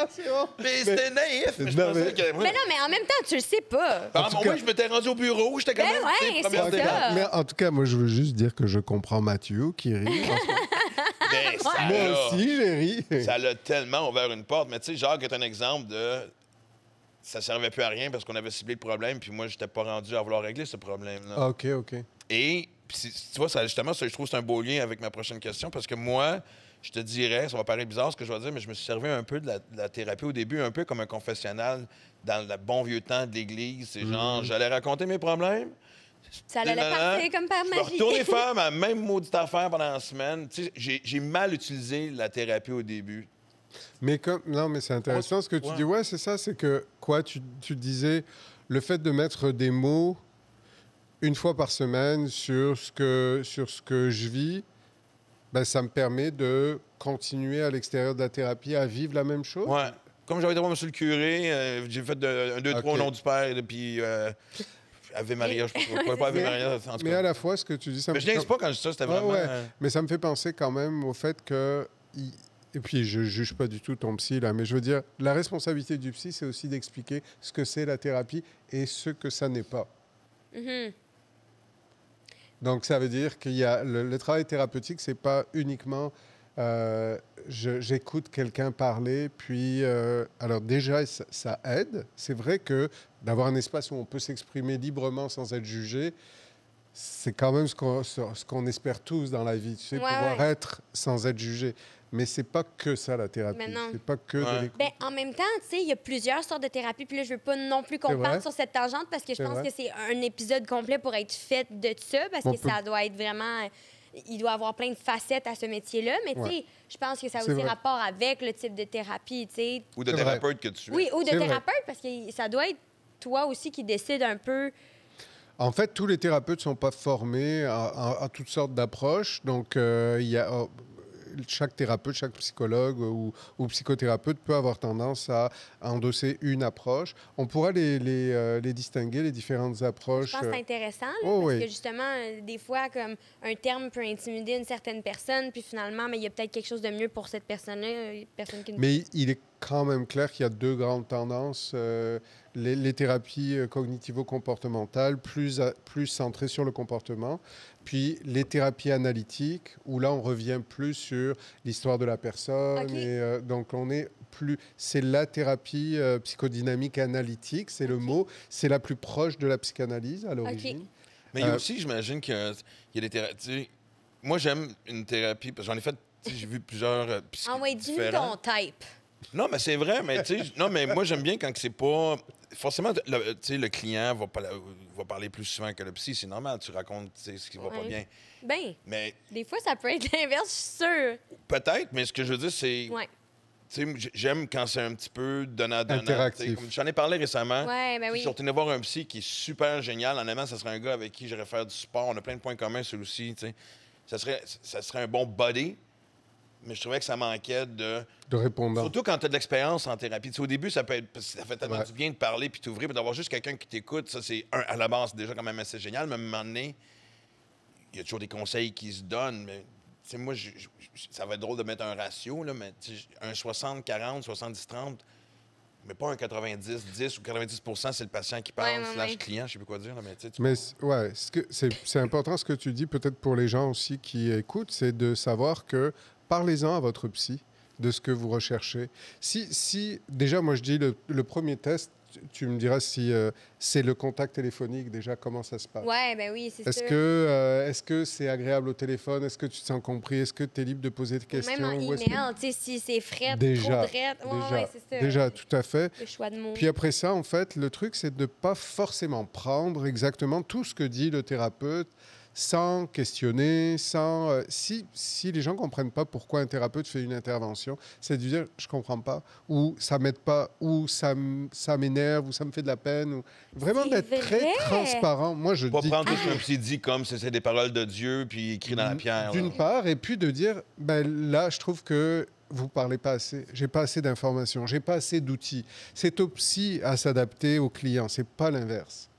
C'est bon. Mais c'était naïf. Mais je Non, pensais mais- que... Mais non, mais en même temps, tu le sais pas. Ah, tout moi, cas- je m'étais rendu au bureau, j'étais quand Ben même... ouais, tu sais, première c'est débat. ça. Mais en tout cas, moi, je veux juste dire que je comprends Mathieu qui rit. Ben, ça Moi l'a- aussi, j'ai ri. Ça l'a tellement ouvert une porte. Mais tu sais, Jacques est un exemple de... Ça servait plus à rien parce qu'on avait ciblé le problème, puis moi, j'étais pas rendu à vouloir régler ce problème-là. OK, OK. Et, puis, tu vois, ça, justement, ça, je trouve que c'est un beau lien avec ma prochaine question parce que moi, je te dirais, ça va paraître bizarre ce que je vais dire, mais je me suis servi un peu de la thérapie au début, un peu comme un confessionnal dans le bon vieux temps de l'Église. C'est genre, j'allais raconter mes problèmes. Ça allait partir comme par Je vais magie. retourner faire ma même maudite affaire pendant la semaine. Tu sais, j'ai mal utilisé la thérapie au début. Mais non, mais c'est intéressant ce que tu dis. Ouais, c'est ça. C'est que, quoi, tu disais, le fait de mettre des mots une fois par semaine sur ce que je vis, ben, ça me permet de continuer à l'extérieur de la thérapie à vivre la même chose. Ouais. Comme j'avais été voir monsieur le curé, j'ai fait un 2, 3 au Ok. nom du Père, et puis Ave Maria, je ne sais pas Ave Maria, en tout Mais à cas. la fois, ce que tu dis, ça Mais me je niaise pas quand je dis ça, c'était Ouais, vraiment... ouais. Mais ça me fait penser quand même au fait que... Et puis, je juge pas du tout ton psy, là, mais je veux dire, la responsabilité du psy, c'est aussi d'expliquer ce que c'est la thérapie et ce que ça n'est pas. Donc, ça veut dire qu'il y a... Le travail thérapeutique, c'est pas uniquement... j'écoute quelqu'un parler, puis... alors déjà, ça aide. C'est vrai que d'avoir un espace où on peut s'exprimer librement sans être jugé, c'est quand même ce qu'on espère tous dans la vie, tu sais, Ouais, pouvoir ouais. être sans être jugé. Mais c'est pas que ça, la thérapie. Mais non. C'est pas que Ouais. de l'écoute. Ben, en même temps, tu sais, il y a plusieurs sortes de thérapies. Puis là, je veux pas non plus qu'on C'est vrai. parte sur cette tangente parce que je C'est pense vrai. que c'est un épisode complet pour être fait de ça parce On que peut- ça doit être vraiment... Il doit avoir plein de facettes à ce métier-là. Mais tu sais, Ouais. je pense que ça a C'est aussi vrai. rapport avec le type de thérapie, tu sais. Ou de C'est vrai. thérapeute que tu es. Oui, ou de C'est vrai. thérapeute parce que ça doit être toi aussi qui décide un peu... En fait, tous les thérapeutes ne sont pas formés à toutes sortes d'approches. Donc, il y a, chaque thérapeute, chaque psychologue ou psychothérapeute peut avoir tendance à endosser une approche. On pourra les distinguer, les différentes approches. Je pense que c'est intéressant, là, Oh, parce oui. que justement, des fois, comme un terme peut intimider une certaine personne, puis finalement, mais il y a peut-être quelque chose de mieux pour cette personne-là, personne qui... Mais il est quand même clair qu'il y a deux grandes tendances. Les thérapies cognitivo-comportementales, plus centrées sur le comportement, puis les thérapies analytiques, où là, on revient plus sur l'histoire de la personne. Et, donc, c'est la thérapie psychodynamique analytique, c'est le mot. C'est la plus proche de la psychanalyse à l'origine. Mais il y a aussi, j'imagine qu'il y a des thérapies... Moi, j'aime une thérapie, parce que j'en ai fait, j'ai vu plusieurs dis-nous ton type. Non, mais c'est vrai, mais tu sais, non, mais moi, j'aime bien quand c'est pas... Forcément, le client va parler plus souvent que le psy, c'est normal, tu racontes ce qui va pas bien. Ben, mais des fois, ça peut être l'inverse, je suis sûre. Peut-être, mais ce que je veux dire, c'est... Ouais. Tu sais, j'aime quand c'est un petit peu donnant-donnant. Interactif. J'en ai parlé récemment. Ouais, ben oui. Je suis retourné voir un psy qui est super génial. Honnêtement, ça serait un gars avec qui j'irais faire du sport. On a plein de points communs, celui-ci. Ça serait un bon buddy, mais je trouvais que ça manquait de répondant. Surtout quand tu as de l'expérience en thérapie. Au début, ça fait tellement du bien de parler puis t'ouvrir, puis d'avoir juste quelqu'un qui t'écoute. Ça, c'est à la base, déjà quand même assez génial. Mais à un moment donné, il y a toujours des conseils qui se donnent, mais moi, ça va être drôle de mettre un ratio, là, mais un 60-40, 70-30, mais pas un 90-10 ou 90 c'est le patient qui parle, / client, je sais plus quoi dire. Là, mais c'est important ce que tu dis, peut-être pour les gens aussi qui écoutent, c'est de savoir que parlez-en à votre psy de ce que vous recherchez. Si déjà, moi, je dis le premier test, tu me diras si c'est le contact téléphonique, déjà, comment ça se passe. Oui, ben oui, c'est sûr. Est-ce que c'est agréable au téléphone? Est-ce que tu te sens compris? Est-ce que tu es libre de poser des questions? Même en email, si c'est frais, déjà, trop de c'est ça. Déjà, tout à fait. Le choix de mots. Puis après ça, en fait, le truc, c'est de ne pas forcément prendre exactement tout ce que dit le thérapeute sans questionner, si les gens ne comprennent pas pourquoi un thérapeute fait une intervention, c'est de dire « je ne comprends pas » ou « ça ne m'aide pas » ou « ça m'énerve » ou « ça me fait de la peine » ou vraiment d'être très transparent. Moi, je pas dis prendre tout ce qu'un psy dit comme si c'est des paroles de Dieu puis écrit dans la pierre. D'une part, et puis de dire ben là, je trouve que vous ne parlez pas assez. J'ai pas assez d'informations. J'ai pas assez d'outils. C'est au psy à s'adapter au client. C'est pas l'inverse.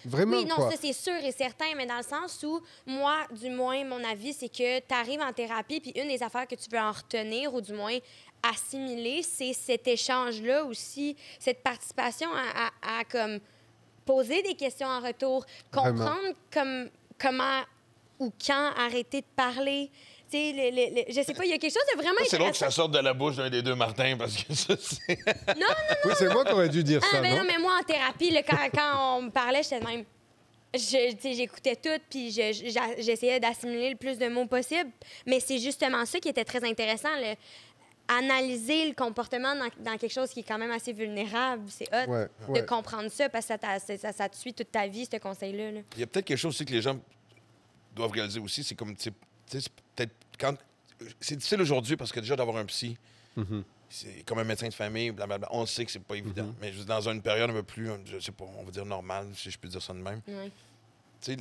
Vraiment, oui, non, ça, c'est sûr et certain, mais dans le sens où, moi, du moins, mon avis, c'est que tu arrives en thérapie, puis une des affaires que tu veux en retenir, ou du moins assimiler, c'est cet échange-là aussi, cette participation à comme, poser des questions en retour, comprendre comment ou quand arrêter de parler. Tu sais, je sais pas, il y a quelque chose de vraiment c'est long que ça sorte de la bouche d'un des deux Martin, parce que ça, c'est... Non. Oui, c'est moi qui aurais dû dire ça, non, mais moi, en thérapie, là, quand on me parlait, j'étais de même... J'écoutais tout, puis j'essayais d'assimiler le plus de mots possible. Mais c'est justement ça qui était très intéressant, analyser le comportement dans quelque chose qui est quand même assez vulnérable. C'est hot de comprendre ça, parce que ça te suit toute ta vie, ce conseil-là. Là. Il y a peut-être quelque chose aussi que les gens doivent réaliser aussi, c'est comme... c'est peut-être c'est difficile aujourd'hui parce que déjà d'avoir un psy, c'est comme un médecin de famille, blablabla. On sait que c'est pas évident, mais juste dans une période un peu plus, je sais pas, on va dire normale, si je peux dire ça de même. Oui. Tu sais,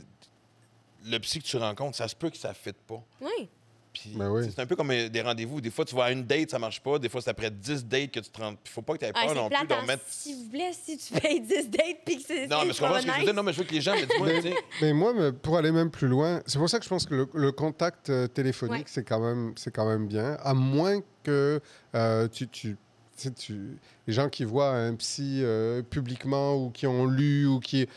le psy que tu rencontres, ça se peut que ça ne fitte pas. Oui. Puis, c'est un peu comme des rendez-vous. Des fois, tu vas à une date, ça marche pas. Des fois, c'est après 10 dates que tu te rends. Puis, faut pas que tu aies peur non plus d'en mettre. S'il vous plaît, si tu payes 10 dates puis que c'est. Non, mais je comprends ce que je veux dire. Non, mais je veux que les gens me disent. Mais moi, pour aller même plus loin, c'est pour ça que je pense que le contact téléphonique, c'est quand même bien. À moins que les gens qui voient un psy publiquement ou qui ont lu ou qui.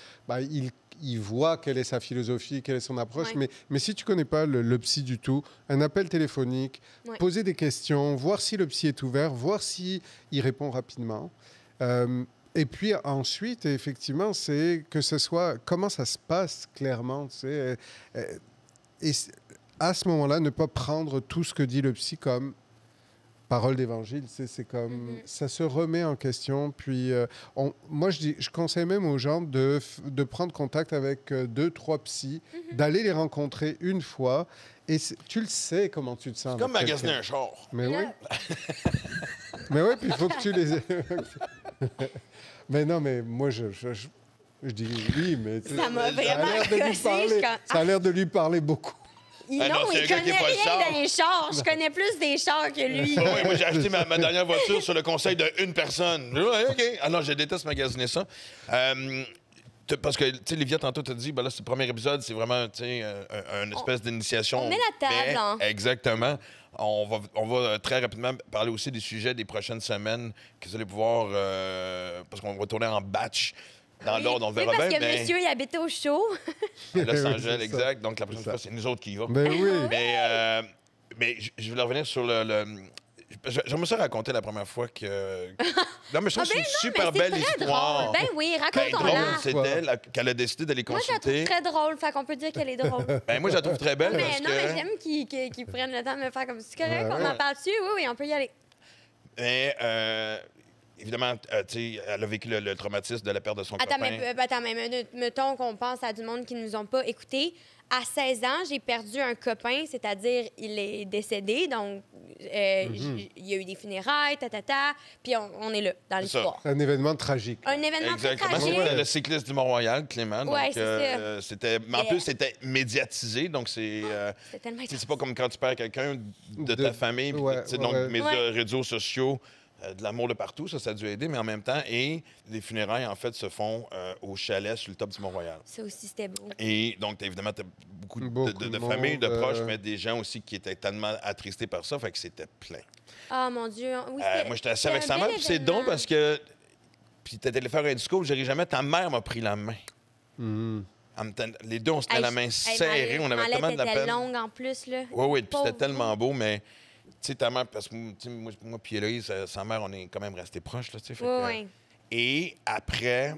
Il voit quelle est sa philosophie, quelle est son approche. Mais si tu ne connais pas le psy du tout, un appel téléphonique, poser des questions, voir si le psy est ouvert, voir s'il répond rapidement. Et puis ensuite, effectivement, c'est que ce soit comment ça se passe clairement. Tu sais, et à ce moment-là, ne pas prendre tout ce que dit le psy comme parole d'évangile, c'est comme ça se remet en question. Puis moi, je conseille même aux gens de prendre contact avec 2-3 psys, d'aller les rencontrer une fois. Et tu le sais comment tu te sens. C'est comme magasiner un char. Mais oui. Mais oui, puis il faut que tu les... Mais non, mais moi, je dis oui, mais... Ça m'a vraiment gossé. Ça a l'air de lui parler beaucoup. Non, il connaît rien dans les chars. Je connais plus des chars que lui. Oui, moi, j'ai acheté ma dernière voiture sur le conseil d'une personne. OK. Ah non, je déteste magasiner ça. Parce que, tu sais, Livia, tantôt, t'as dit, ben là, c'est le premier épisode, c'est vraiment, tu sais, une espèce d'initiation. On met la table, Mais, hein. exactement. On va très rapidement parler aussi des sujets des prochaines semaines que vous allez pouvoir... parce qu'on va tourner en batch. Dans l'ordre, on Oui, verra parce bien, que mais... monsieur, il habitait au show. À Los Oui, Angeles, c'est ça. exact. Donc, la prochaine fois, c'est nous autres qui y va. Ben oui. Mais je voulais revenir sur le... J'aimerais ça raconter la première fois que... Non, mais je trouve que c'est une super mais c'est belle très histoire. drôle. Ben oui, Ben, drôle, racontons-la. c'était qu'elle a décidé d'aller Moi, je la trouve consulter. très drôle, fait qu'on peut dire qu'elle est drôle. Ben, moi, je la trouve très belle mais parce non, que... mais j'aime qu'ils prennent le temps de me faire comme c'est correct, Ouais, on en parle dessus. Oui, on peut y aller. Mais, évidemment, tu sais, elle a vécu le traumatisme de la perte de son Attends, copain. mais mettons qu'on pense à du monde qui ne nous ont pas écoutés. À 16 ans, j'ai perdu un copain, c'est-à-dire il est décédé, donc il y a eu des funérailles, puis on est là, dans C'est ça. l'histoire. Un événement tragique. Un événement très Exactement. tragique. C'était le cycliste du Mont-Royal, Clément. Ouais, Donc, c'est c'était... Mais en plus, c'était médiatisé. Donc, c'est... C'est tellement tu sais, c'est pas comme quand tu perds quelqu'un de ta famille. Puis, Ouais, tu sais, donc, ouais. mes Ouais. réseaux sociaux, de l'amour de partout, ça a dû aider. Mais en même temps, et les funérailles, en fait, se font au chalet sur le top du Mont-Royal. Ça aussi, c'était beau. Et donc, évidemment, tu as beaucoup Beaucoup de de familles, de monde, proches, mais des gens aussi qui étaient tellement attristés par ça. Fait que c'était plein. Ah, mon Dieu. Oui, Moi, j'étais assis c'était avec un sa bel mère, puis c'est événement. drôle parce que... Puis t'étais allé faire un discours, je dirais jamais, ta mère m'a pris la main. Mhm. Les deux, on se tenait la main serrée, on avait tellement de la était peine. longue en plus, là. Oui, oui, puis c'était Pauvre. tellement beau, mais... Tu sais, ta mère, parce que tu sais, moi puis Héloïse, sa mère, on est quand même restés proches, là, tu sais. fait Oui, que- oui. Et après,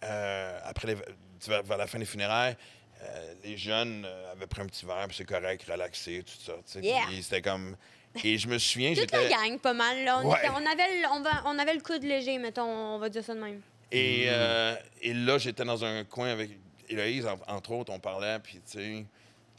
vers la fin des funérailles, les jeunes avaient pris un petit verre, puis c'est correct, relaxé, tout ça, tu sais. Yeah. Puis c'était comme... Et je me souviens, Toute la j'étais... gang, pas mal. Là. Ouais. On avait le coude léger, mettons, on va dire ça de même. Et là, j'étais dans un coin avec Héloïse, entre autres, on parlait, puis tu sais,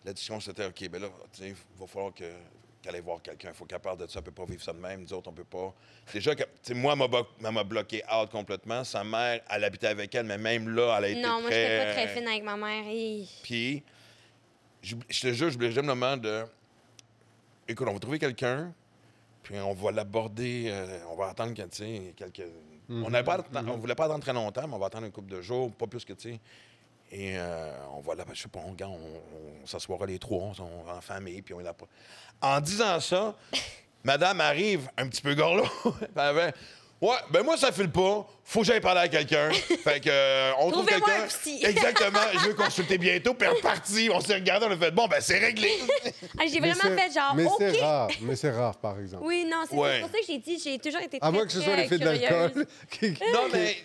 la discussion, c'était, OK, ben là, tu sais, il va falloir qu'elle aille voir quelqu'un. Il faut qu'elle parle de ça. Elle peut pas vivre ça de même. Nous autres, on peut pas. Déjà, tu sais, moi, elle m'a bloqué out complètement. Sa mère, elle habitait avec elle, mais même là, elle a été Non, moi, je très... n'étais pas très fine avec ma mère. Et... Puis, je te jure, j'oublierai jamais le moment de... Écoute, on va trouver quelqu'un, puis on va l'aborder, on va attendre que, tu sais, quelques... On voulait pas attendre très longtemps, mais on va attendre une couple de jours, pas plus que, tu sais. Et on va là, je sais pas, on s'assoira les trois, on en famille, puis on est là. En disant ça, madame arrive un petit peu gorlot. Elle fait, ouais, ben moi, ça file pas. Faut que j'aille parler à quelqu'un. Fait que, on trouve Trouvez-moi quelqu'un. un psy. Exactement. Je veux consulter bientôt. Puis on est reparti. On s'est regardé, on a fait, bon, ben c'est réglé. Ah, j'ai Mais vraiment c'est- fait genre, Mais OK. c'est rare. Mais c'est rare, par exemple. Oui, non, c'est Ouais. pour ça que j'ai dit, j'ai toujours été très, À moins que ce soit très l'effet de curieuse. l'alcool, Non, mais.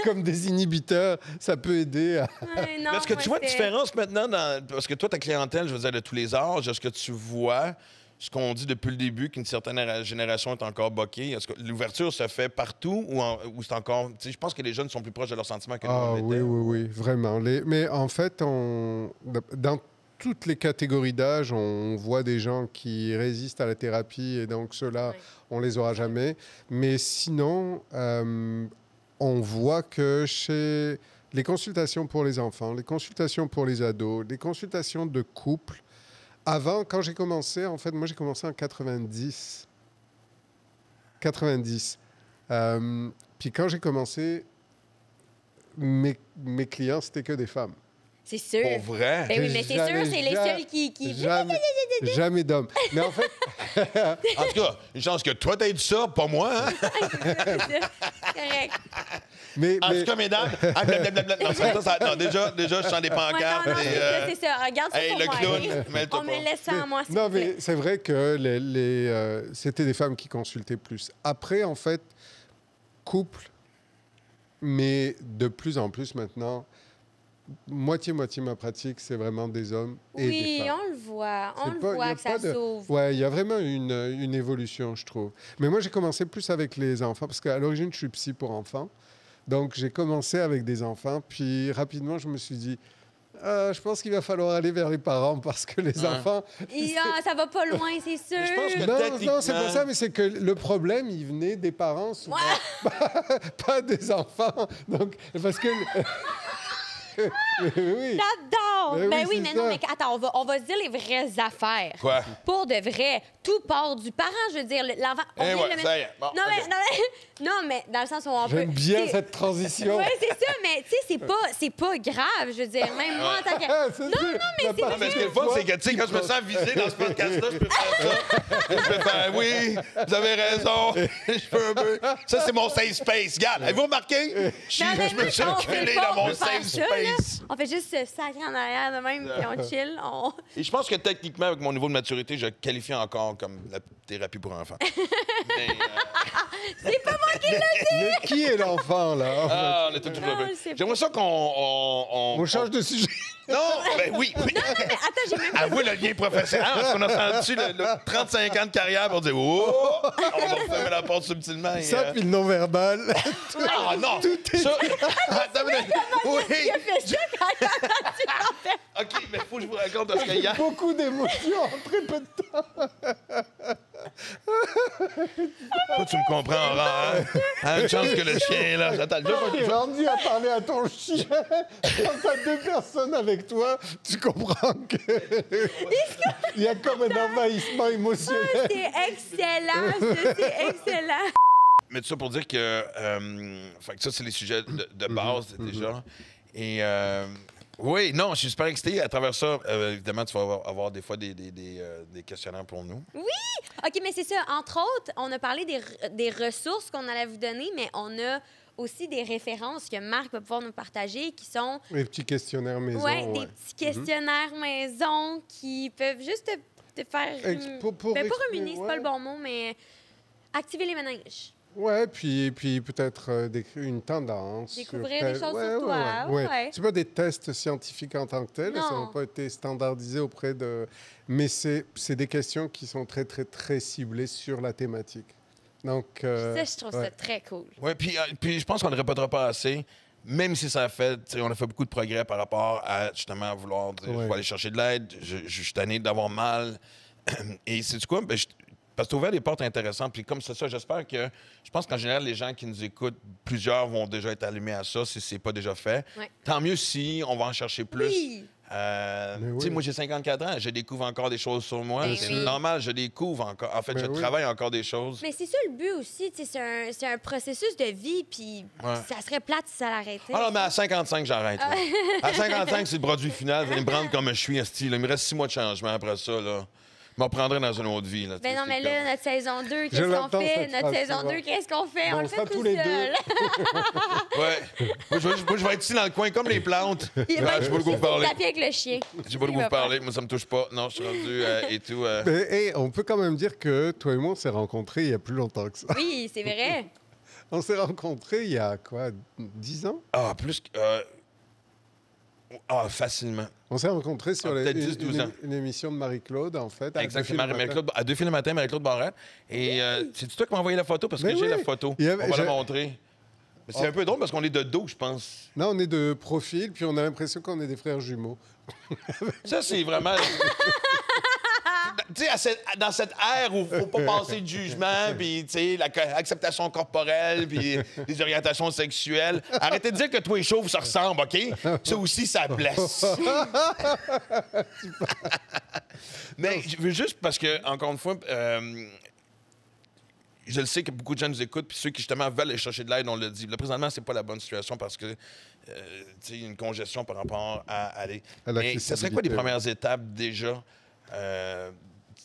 comme des inhibiteurs, ça peut aider à... Ouais, non, Est-ce que moi, tu vois une c'était- différence maintenant parce que toi, ta clientèle, je veux dire, de tous les âges, est-ce que tu vois ce qu'on dit depuis le début, qu'une certaine génération est encore boquée? Est-ce que l'ouverture se fait partout ou c'est encore... Tu sais, je pense que les jeunes sont plus proches de leurs sentiments que nous, Ah on oui, l'était. oui, vraiment. Mais en fait, dans toutes les catégories d'âge, on voit des gens qui résistent à la thérapie et donc ceux-là, Ouais. on les aura jamais. Mais sinon, on voit que chez les consultations pour les enfants, les consultations pour les ados, les consultations de couple, avant, quand j'ai commencé, en fait, moi j'ai commencé en 90. 90. Puis quand j'ai commencé, mes clients, c'était que des femmes. C'est sûr. Pour vrai? Ben oui, mais c'est sûr, Jamais, c'est les jamais, seuls qui... Jamais d'hommes. Mais en fait, En tout cas, une chance que toi, t'aies dit ça, pas moi. Hein? Correct. En tout cas, mesdames, blablabla. Non, déjà, je sens des Ouais, pancartes. non, non, et, c'est ça. Regarde ça hey, pour le moi. clown, hein. mets-toi On pas. me laisse ça à moi, s'il non, vous plaît. mais c'est vrai que c'était des femmes qui consultaient plus. Après, en fait, couple, mais de plus en plus maintenant, moitié-moitié ma pratique, c'est vraiment des hommes et des Oui, femmes. on le voit. On C'est le pas- y voit a que ça pas de- s'ouvre. Ouais, il y a vraiment une évolution, je trouve. Mais moi, j'ai commencé plus avec les enfants, parce qu'à l'origine, je suis psy pour enfants. Donc, j'ai commencé avec des enfants, puis rapidement, je me suis dit, je pense qu'il va falloir aller vers les parents, parce que les Ouais. enfants... Ça va pas loin, c'est sûr. Je pense que Non, techniquement- non, c'est pour ça, mais c'est que le problème, il venait des parents, souvent, pas des enfants. Donc, parce que... oui. J'adore! Ben Ben oui, oui, c'est mais non, ça. mais attends, on va se dire les vraies affaires. Quoi? Pour de vrai, tout part du parent, je veux dire. L'enfant... on Eh vient ouais, de le ça y est. Bon, non, OK. non, mais dans le sens où on peut... J'aime bien c'est- cette transition. Oui, c'est ça, mais tu sais, c'est pas grave, je veux dire. Même moi, en tant que... Ah, Non, mais c'est Non, mais ce qui est le fun, c'est que, tu sais, quand je me sens visé dans ce podcast-là, je peux faire ça. Je peux faire, oui, vous avez raison. Je peux un peu. Ça, c'est mon safe space. Regarde, avez-vous remarqué? Je me suis on fait reculé pas dans mon pour faire safe ça, là. space. On fait juste se sacrer en arrière de même, puis on chill. Et je pense que techniquement, avec mon niveau de maturité, je qualifie encore comme la thérapie pour enfants. Mais, C'est pas moi qui l'ai dit! Mais qui est l'enfant, là? en fait? ah, on était tout Non, heureux. je sais pas. J'aimerais ça qu'on. On change de sujet. Non, ben oui, oui. Mais attends, j'ai même pas... Avouez le lien professionnel. Parce qu'on a senti le 35 ans de carrière pour dire oh, on va fermer la porte subtilement. Et, Ça, puis le non-verbal. ah non! Ça... Attends une minute. Oui! Il a fait ça quand il a entendu l'enfer. OK, mais faut que je vous raconte parce que hier... Beaucoup d'émotions en très peu de temps. Toi, tu me comprends, Laurent, hein? Ah, une chance que le chien est là. Attends, Tu es rendu à parler à ton chien. Quand t'as deux personnes avec toi, tu comprends que il y a comme un envahissement émotionnel. C'est excellent, ça, c'est excellent. Mais tout ça pour dire que... fait que ça, c'est les sujets de base, déjà. Et... oui, non, je suis super excité. À travers ça, évidemment, tu vas avoir des fois des questionnaires pour nous. OK, mais c'est ça. Entre autres, on a parlé des ressources qu'on allait vous donner, mais on a aussi des références que Marc va pouvoir nous partager qui sont Les petits questionnaires maison. ouais, des petits questionnaires maison qui peuvent juste te faire... Pour pas expliquer, ruminer, c'est pas le bon mot, mais activer les méninges. Ouais, puis peut-être décrire une tendance. Découvrir sur des choses sur toi, ouais. C'est pas des tests scientifiques en tant que tels, ça Non. n'a pas été standardisé auprès de... Mais c'est des questions qui sont très, très, très ciblées sur la thématique. Donc... Ça, je trouve ouais. ça très cool. Oui, puis je pense qu'on ne répétera pas assez, même si ça a fait, tu sais, on a fait beaucoup de progrès par rapport à justement vouloir dire, je vais aller chercher de l'aide, je suis tanné d'avoir mal. Et c'est du quoi? Ben, parce que tu as ouvert des portes intéressantes. Puis comme c'est ça, j'espère que... Je pense qu'en général, les gens qui nous écoutent, plusieurs vont déjà être allumés à ça si c'est pas déjà fait. Ouais. Tant mieux si on va en chercher plus. Oui. Tu sais, moi, j'ai 54 ans. Je découvre encore des choses sur moi. Ben C'est oui. normal, je découvre encore. En fait, Ben je oui. travaille encore des choses. Mais c'est ça le but aussi, tu sais, c'est un processus de vie, puis Ouais. ça serait plate si ça l'arrêtait. Ah non, mais à 55, j'arrête. là. À 55, c'est le produit final. Vous allez me prendre comme je suis, esti, là. Il me reste 6 mois de changement après ça. Là. Je me reprendrai dans une autre vie. Là, Ben non, C'est mais comme- là, notre saison 2, qu'est-ce qu'on l'entends, fait? cette Notre phrase, saison souvent. 2, qu'est-ce qu'on fait? Ben, On on le sera fait tous tout les seul. Ouais. Moi, je vais être ici dans le coin comme les plantes. Il va Ouais, j'ai pas le goût de parler. taper avec le chien. J'ai pas le Il goût de va parler. Moi, ça me touche pas. Non, je suis rendu et tout. Mais, hey, on peut quand même dire que toi et moi, on s'est rencontrés il y a plus longtemps que ça. Oui, c'est vrai. On s'est rencontrés il y a quoi, 10 ans? Ah, plus que... Ah, facilement. On s'est rencontrés sur Peut-être 10, 12 ans. une émission de Marie-Claude, en fait. à Exactement. Deux films le Marie-Claude, à 2 films le matin, Marie-Claude Barrette. Et c'est toi qui m'as envoyé la photo parce que Mais j'ai oui. la photo. Il y avait- On va la j'ai- montrer. Mais c'est un peu drôle parce qu'on est de dos, je pense. Là, on est de profil, puis on a l'impression qu'on est des frères jumeaux. Ça, c'est vraiment... Tu sais, dans cette ère où il ne faut pas passer de jugement, puis, tu sais, l'acceptation corporelle, puis les orientations sexuelles. Arrêtez de dire que toi et chauve, ça ressemble, OK? Ça aussi, ça blesse. Mais je veux juste, parce que, encore une fois, je le sais que beaucoup de gens nous écoutent, puis ceux qui, justement, veulent aller chercher de l'aide, on le dit. Là, présentement, c'est pas la bonne situation parce que, tu sais, il y a une congestion par rapport à aller. À Mais ce serait quoi les l'accessibilité. premières étapes, déjà?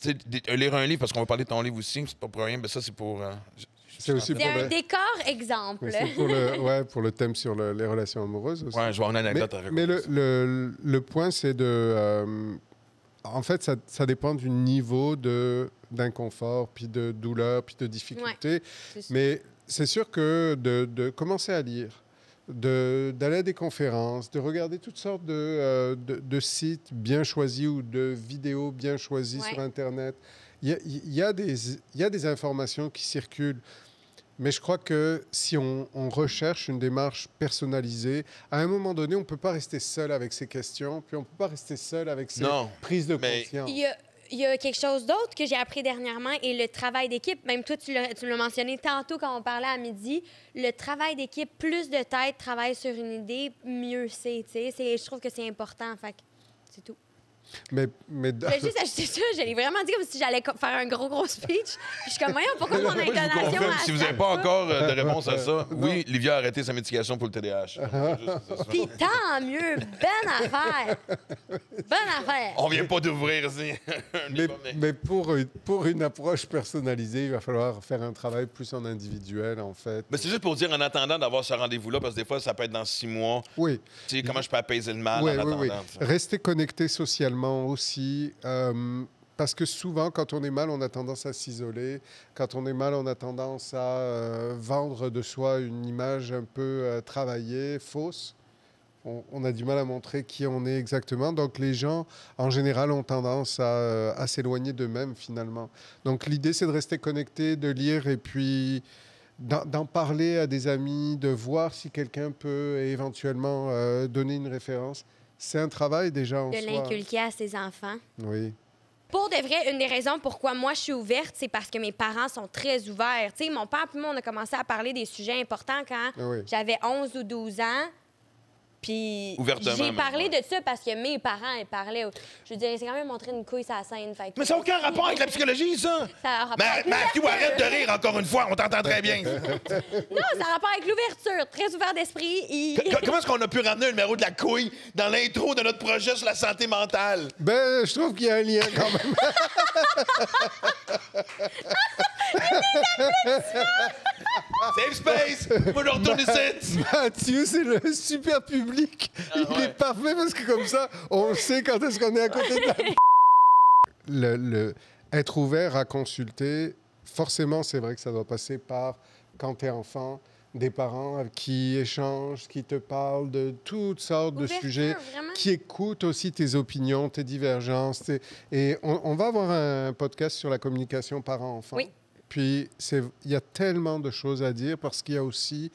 Tu sais, lire un livre, parce qu'on va parler de ton livre aussi, c'est pas pour rien, mais ça, c'est pour... C'est aussi C'est pour un le... décor exemple. Mais c'est pour le thème sur les relations amoureuses aussi. Ouais, je vais avoir une Mais, anecdote à raconter. mais le point, c'est de... en fait, ça dépend du niveau d'inconfort, puis de douleur, puis de difficulté. C'est sûr. Mais c'est sûr que de commencer à lire, d'aller à des conférences, de regarder toutes sortes de sites bien choisis ou de vidéos bien choisies Ouais. sur Internet, il y a des informations qui circulent. Mais je crois que si on recherche une démarche personnalisée, à un moment donné, on ne peut pas rester seul avec ces questions, puis on ne peut pas rester seul avec ces Non, prises de mais- conscience. Il y a quelque chose d'autre que j'ai appris dernièrement et le travail d'équipe. Même toi, tu l'as mentionné tantôt quand on parlait à midi. Le travail d'équipe, plus de tête travaille sur une idée, mieux c'est. Tu sais. Je trouve que c'est important. Fait que c'est tout. Mais Je voulais juste ajouter ça. Je l'ai vraiment dit comme si j'allais faire un gros speech. Puis je suis comme, voyons, pourquoi mon Moi, je vous intonation... confirme, à si vous chaque n'avez pas fois? encore de réponse à ça, oui, Livia a arrêté sa médication pour le TDAH. Puis tant mieux. Bonne affaire. Bonne affaire. On vient pas d'ouvrir ici. mais pour une approche personnalisée, il va falloir faire un travail plus en individuel, en fait. Mais c'est juste pour dire, en attendant d'avoir ce rendez-vous-là, parce que des fois, ça peut être dans 6 mois. Oui. Tu sais, comment je peux apaiser le mal Oui, en attendant. oui. Rester connecté socialement aussi. Parce que souvent, quand on est mal, on a tendance à s'isoler. Quand on est mal, on a tendance à vendre de soi une image un peu travaillée, fausse. On a du mal à montrer qui on est exactement. Donc, les gens, en général, ont tendance à s'éloigner d'eux-mêmes, finalement. Donc, l'idée, c'est de rester connecté, de lire et puis d'en parler à des amis, de voir si quelqu'un peut éventuellement donner une référence. C'est un travail déjà en De soi. l'inculquer à ses enfants. Oui. Pour de vrai, une des raisons pourquoi moi je suis ouverte, c'est parce que mes parents sont très ouverts. Tu sais, mon père et moi, on a commencé à parler des sujets importants quand j'avais 11 ou 12 ans. Puis Ouvertement, j'ai parlé même, de ça parce que mes parents ils parlaient. Je veux dire, c'est quand même montré une couille sur la scène. Fait que- Mais ça n'a aucun rapport avec la psychologie, ça! Ça a rapport avec Matthew, arrête de rire encore une fois, on t'entend très bien. Non, ça a rapport avec l'ouverture. Très ouvert d'esprit. Comment est-ce qu'on a pu ramener un numéro de la couille dans l'intro de notre projet sur la santé mentale? Ben, je trouve qu'il y a un lien quand même. Safe space! Moi, je retourne ici! Mathieu, c'est le super public. Il est parfait parce que comme ça, on sait quand est-ce qu'on est à côté de la... Être ouvert à consulter, forcément, c'est vrai que ça doit passer par, quand tu es enfant, des parents qui échangent, qui te parlent de toutes sortes de sujets, vraiment. qui écoutent aussi tes opinions, tes divergences. Et on va avoir un podcast sur la communication parent-enfant. Oui. Puis, il y a tellement de choses à dire parce qu'il y a aussi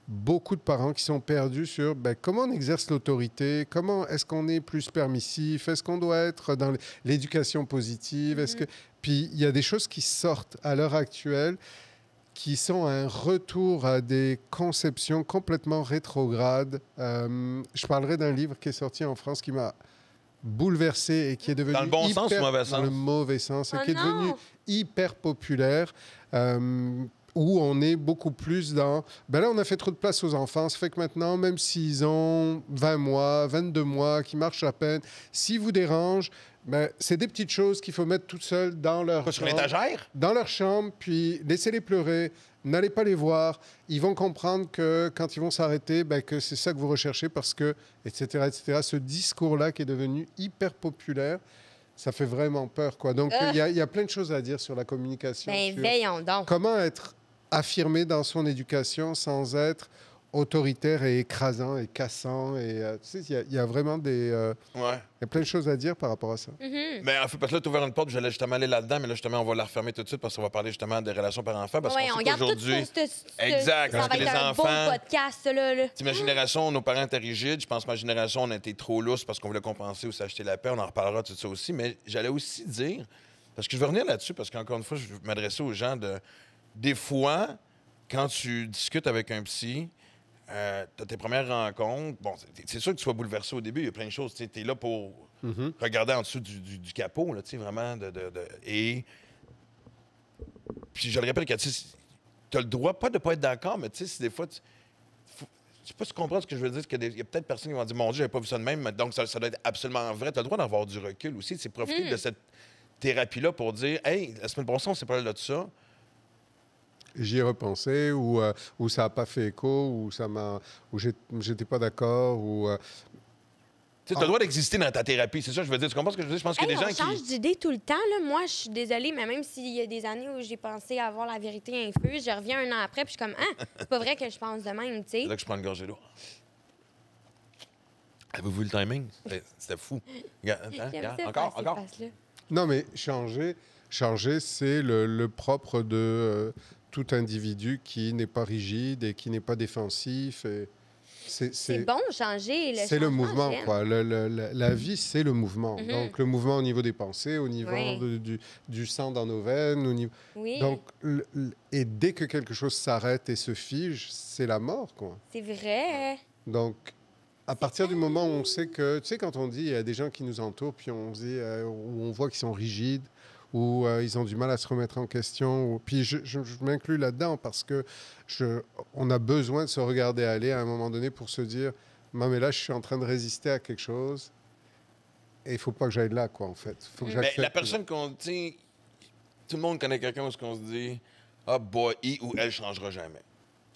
beaucoup de parents qui sont perdus sur comment on exerce l'autorité, comment est-ce qu'on est plus permissif, est-ce qu'on doit être dans l'éducation positive, est-ce que... Puis, il y a des choses qui sortent à l'heure actuelle qui sont un retour à des conceptions complètement rétrogrades. Je parlerai d'un livre qui est sorti en France qui m'a bouleversé et qui est devenu Dans le bon sens ou le mauvais sens? Dans le mauvais sens, et Oh qui est non! devenu hyper populaire, où on est beaucoup plus dans... Ben là, on a fait trop de place aux enfants, ça fait que maintenant, même s'ils ont 20 mois, 22 mois, qui marchent à peine, s'ils vous dérangent, ben, c'est des petites choses qu'il faut mettre toutes seules dans leur Pas sur chambre. l'étagère? Dans leur chambre, puis laissez-les pleurer, n'allez pas les voir. Ils vont comprendre que quand ils vont s'arrêter, que c'est ça que vous recherchez parce que, etc., etc. Ce discours-là qui est devenu hyper populaire, ça fait vraiment peur, quoi. Donc, il y a plein de choses à dire sur la communication. Ben, sur veillons donc. comment être affirmé dans son éducation sans être autoritaire et écrasant et cassant. Et, tu sais, il y a vraiment des... Ouais. il y a plein de choses à dire par rapport à ça. Mais en fait, parce que là, tu as ouvert une porte, j'allais justement aller là-dedans, mais là, justement, on va la refermer tout de suite parce qu'on va parler justement des relations parents-enfants. Parce Ouais, qu'on on sait garde tout qu'aujourd'hui, pour Exact, ça parce va que être les un enfants- bon podcast, ça, là. Tu sais, ma génération, nos parents étaient rigides. Je pense que ma génération, on a été trop lousse parce qu'on voulait compenser ou s'acheter la paix. On en reparlera de tout ça aussi. Mais j'allais aussi dire, parce que je veux revenir là-dessus, parce qu'encore une fois, je veux m'adresser aux gens de... Des fois, quand tu discutes avec un psy, t'as tes premières rencontres. Bon, c'est sûr que tu sois bouleversé au début. Il y a plein de choses. Tu es là pour regarder en dessous du capot, là, tu sais, vraiment. Et puis je le répète, que tu as le droit, pas de pas être d'accord, mais tu sais, si des fois... Je sais pas si tu comprends ce que je veux dire. Il y a peut-être personnes qui vont dire, mon Dieu, j'avais pas vu ça de même. Donc, ça doit être absolument vrai. Tu as le droit d'avoir du recul aussi. C'est profiter de cette thérapie-là pour dire, hey, la semaine passée, on s'est parlé de ça. J'y ai repensé, ou ça n'a pas fait écho, ou j'étais pas d'accord, ou... Tu as le droit d'exister dans ta thérapie. C'est ça que je veux dire. Tu comprends ce que je veux dire? Je pense qu'il y a des gens on change d'idée tout le temps. Là. Moi, je suis désolée, mais même s'il y a des années où j'ai pensé avoir la vérité infuse, je reviens un an après, puis je suis comme, c'est pas vrai que je pense de même, tu sais. C'est là que je prends une gorgée d'eau. Avez-vous vu le timing? C'était fou. Regarde, J'aime ça, encore, faire ces encore. faces-là. Non, mais changer, c'est le propre de tout individu qui n'est pas rigide et qui n'est pas défensif. Et C'est bon, changer. C'est le changement, mouvement, j'aime. quoi. La vie, c'est le mouvement. Donc, le mouvement au niveau des pensées, au niveau Oui. du sang dans nos veines. Au niveau... Oui, Donc, et dès que quelque chose s'arrête et se fige, c'est la mort, quoi. c'est vrai. Donc, à partir du moment où on sait que, tu sais, quand on dit il y a des gens qui nous entourent, puis on dit, où on voit qu'ils sont rigides, ou ils ont du mal à se remettre en question. Puis je m'inclus là-dedans parce que on a besoin de se regarder aller à un moment donné pour se dire, non, mais là, je suis en train de résister à quelque chose et il ne faut pas que j'aille là, quoi, en fait. Faut que Mais j'accepte la personne qu'on dit, tout le monde connaît quelqu'un où on se dit, ah, boy, il ou elle changera jamais.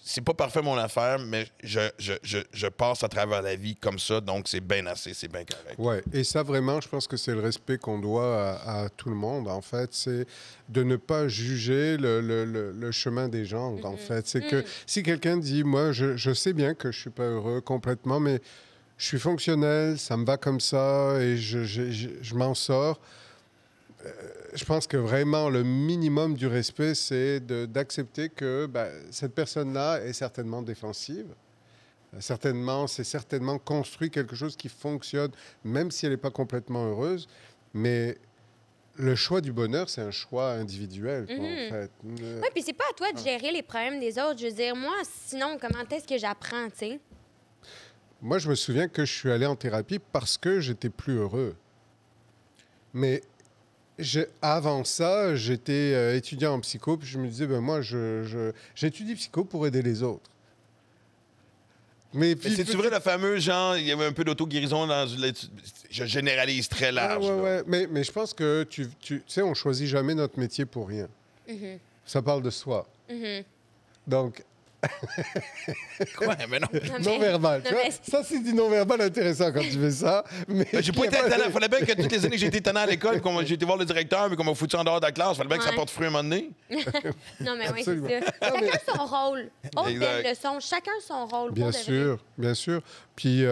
C'est pas parfait mon affaire, mais je passe à travers la vie comme ça, donc c'est bien assez, c'est bien correct. Ouais, et ça vraiment, je pense que c'est le respect qu'on doit à tout le monde. En fait, c'est de ne pas juger le chemin des gens. En fait, c'est que si quelqu'un dit, moi, je sais bien que je suis pas heureux complètement, mais je suis fonctionnel, ça me va comme ça et je m'en sors. Je pense que vraiment le minimum du respect, c'est d'accepter que cette personne-là est certainement défensive. C'est certainement construit quelque chose qui fonctionne, même si elle n'est pas complètement heureuse. Mais le choix du bonheur, c'est un choix individuel, quoi, en fait. Oui, puis c'est pas à toi de gérer les problèmes des autres. Je veux dire, moi, sinon, comment est-ce que j'apprends, tu sais? Moi, je me souviens que je suis allé en thérapie parce que j'étais plus heureux. Mais avant ça, j'étais étudiant en psycho, puis je me disais, moi, j'étudie psycho pour aider les autres. Mais c'est-tu vrai le fameux genre, il y avait un peu d'auto-guérison dans... Je généralise très large. Ouais. Mais je pense que, tu sais, on choisit jamais notre métier pour rien. Ça parle de soi. Donc... Quoi? Mais non. Non-verbal. Ça, c'est du non-verbal intéressant quand tu fais ça. Mais j'ai pas été talent. Il fallait bien que toutes les années que j'ai été talent à l'école, j'ai été voir le directeur, mais qu'on m'a foutu en dehors de la classe, il fallait bien que ça porte fruit à un moment donné. Non, mais oui, c'est ça. Chacun son rôle. Autre belle leçon. Chacun son rôle. Bien sûr, bien sûr. Puis,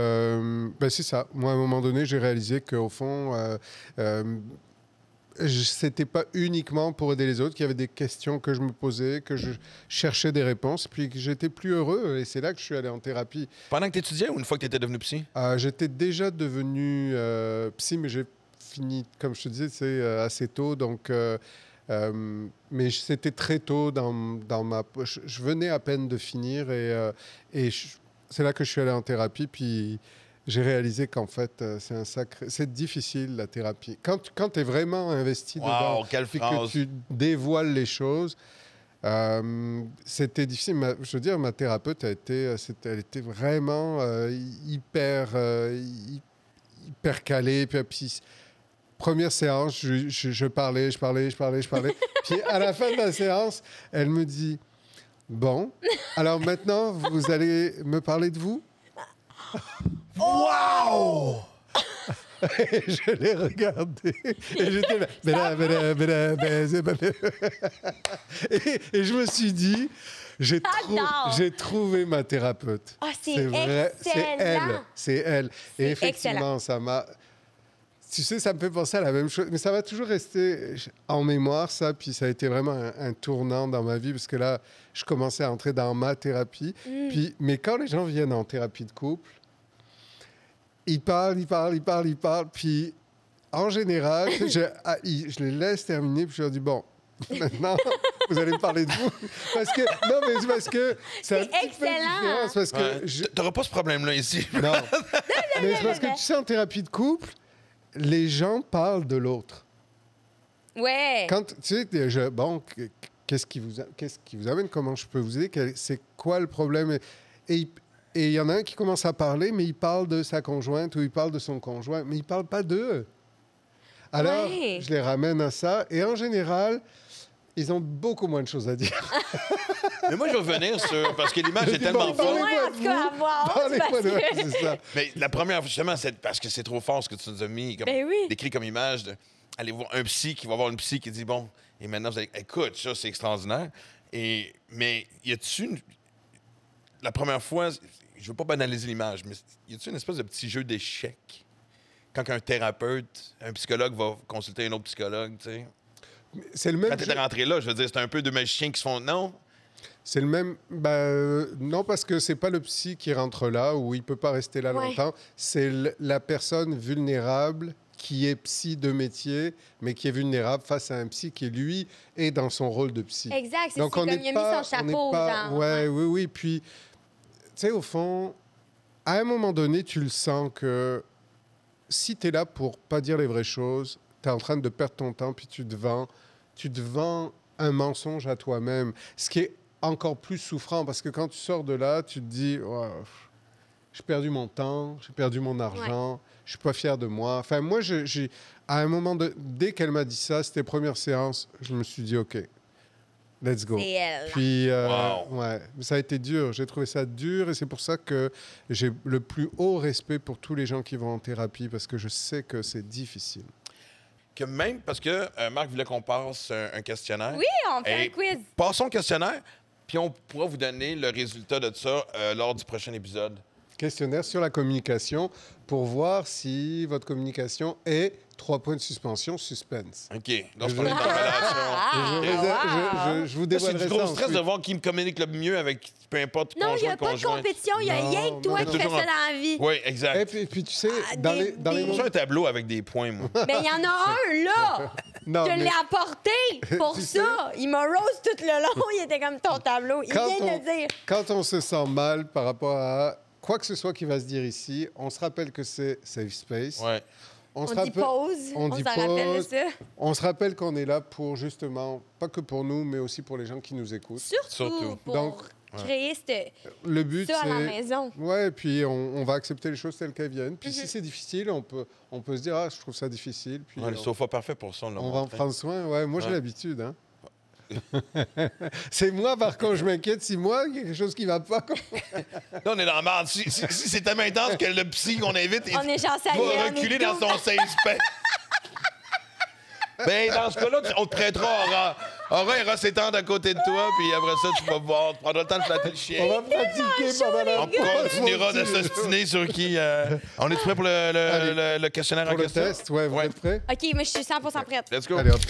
c'est ça. Moi, à un moment donné, j'ai réalisé qu'au fond, c'était pas uniquement pour aider les autres, qu'il y avait des questions que je me posais, que je cherchais des réponses, puis que j'étais plus heureux. Et c'est là que je suis allé en thérapie. Pendant que tu étudiais ou une fois que tu étais devenu psy? J'étais déjà devenu psy, mais j'ai fini, comme je te disais, assez tôt. Donc, mais c'était très tôt dans ma... Je venais à peine de finir et c'est là que je suis allé en thérapie, puis... J'ai réalisé qu'en fait, c'est difficile, la thérapie. Quand tu es vraiment investi dedans et que tu dévoiles les choses, c'était difficile. Je veux dire, ma thérapeute, elle était vraiment hyper calée. Puis, première séance, je parlais. Puis à la fin de la séance, elle me dit, bon, alors maintenant, vous allez me parler de vous? Wow! Et je l'ai regardé et j'étais là. Et je me suis dit, j'ai trouvé ma thérapeute. Ah, c'est vrai, c'est elle. Et effectivement, excellent. ça m'a... Tu sais, ça me fait penser à la même chose, mais ça va toujours rester en mémoire, ça. Puis ça a été vraiment un tournant dans ma vie, parce que là, je commençais à entrer dans ma thérapie. Mais quand les gens viennent en thérapie de couple, ils parlent. Puis, en général, je les laisse terminer. Puis, je leur dis, bon, maintenant, vous allez me parler de vous. Parce que c'est excellent. Parce que t'auras pas ce problème-là ici. Non. Mais c'est parce que, tu sais, en thérapie de couple, les gens parlent de l'autre. Ouais. Quand, tu sais, qu'est-ce qui vous amène? Comment je peux vous aider? C'est quoi le problème? Et il y en a un qui commence à parler, mais il parle de sa conjointe ou il parle de son conjoint, mais il ne parle pas d'eux. Alors, je les ramène à ça. Et en général, ils ont beaucoup moins de choses à dire. Mais moi, je vais revenir sur... Parce que l'image est tellement forte. Parlez-moi de vous. C'est ça. Mais la première, justement, c'est parce que c'est trop fort ce que tu nous as mis, décrit comme image. Aller voir un psy qui va voir une psy qui dit, bon, et maintenant, vous allez... Écoute, ça, c'est extraordinaire. Mais y a-tu... La première fois... Je veux pas banaliser l'image, mais y a-t-il une espèce de petit jeu d'échecs quand un thérapeute, un psychologue va consulter un autre psychologue, tu sais? C'est le même. Quand t'es rentré là, je veux dire, c'est un peu deux magiciens qui se font... Non? C'est le même... non, parce que c'est pas le psy qui rentre là, ou il peut pas rester là longtemps. C'est la personne vulnérable qui est psy de métier, mais qui est vulnérable face à un psy qui, lui, est dans son rôle de psy. Exact, c'est comme il a mis son chapeau, genre. Oui. Puis... Tu sais, au fond, à un moment donné, tu le sens que si tu es là pour pas dire les vraies choses, tu es en train de perdre ton temps, puis tu te vends un mensonge à toi-même. Ce qui est encore plus souffrant, parce que quand tu sors de là, tu te dis, oh, j'ai perdu mon temps, j'ai perdu mon argent, je suis pas fier de moi. Enfin, moi, à un moment, dès qu'elle m'a dit ça, c'était première séance, je me suis dit, OK, let's go. C'est elle. Puis, Wow. ouais, ça a été dur. J'ai trouvé ça dur et c'est pour ça que j'ai le plus haut respect pour tous les gens qui vont en thérapie parce que je sais que c'est difficile. Que même parce que Marc voulait qu'on passe un questionnaire. Oui, on fait Et un quiz. Passons le questionnaire, puis on pourra vous donner le résultat de ça lors du prochain épisode. Questionnaire sur la communication pour voir si votre communication est 3 points de suspension, suspense. OK. Donc, c'est Je- pas une révélation. Je vous Là, c'est dévoilerai du ça gros stress ensuite. de voir qui me communique le mieux avec peu importe Non, il n'y a conjoint, pas de conjointe. compétition. Il y a Non, rien que toi non, qui non. fais ça dans la vie. Oui, Et exact. puis, tu sais, Ah, dans des- les des- J'ai moments... un tableau avec des points, moi. Mais il y en a un, là! Non, Je mais l'ai apporté pour Tu ça. Il m'a rose tout le long. Il était comme ton tableau. Il Quand vient de on- le dire. quand on se sent mal par rapport à quoi que ce soit qui va se dire ici, on se rappelle que c'est safe space. Ouais. On se dit rappelle- pause. on On dit s'en rappelle de pause. ça. On se rappelle qu'on est là pour justement, pas que pour nous, mais aussi pour les gens qui nous écoutent. Surtout. Pour Donc, créer Le but, ça à la c'est... maison. Ouais, puis on va accepter les choses telles qu'elles viennent. Puis si c'est difficile, on peut se dire, ah, je trouve ça difficile. Puis Ouais, le sofa parfait pour ça. on va en prendre soin. Ouais, moi, j'ai Ouais. l'habitude. Hein. C'est moi, par contre, je m'inquiète si moi, il y a quelque chose qui va pas. Là, on est dans la merde. Si c'est tellement intense que le psy qu'on invite On est chancelier. va on est reculer dans doux. son safe space. Ben, dans ce cas-là, on te prêtera Aura. Aura ira s'étendre à côté de toi, puis après ça, tu vas voir. Tu prendras le temps de flatter le On chien. va pratiquer pendant la On continuera de s'ostiner sur qui. On est prêt pour le questionnaire Pour en le question? test, ouais, vous Ouais. êtes prêts? OK, moi, je suis 100% prête. Let's go. Allez, hop.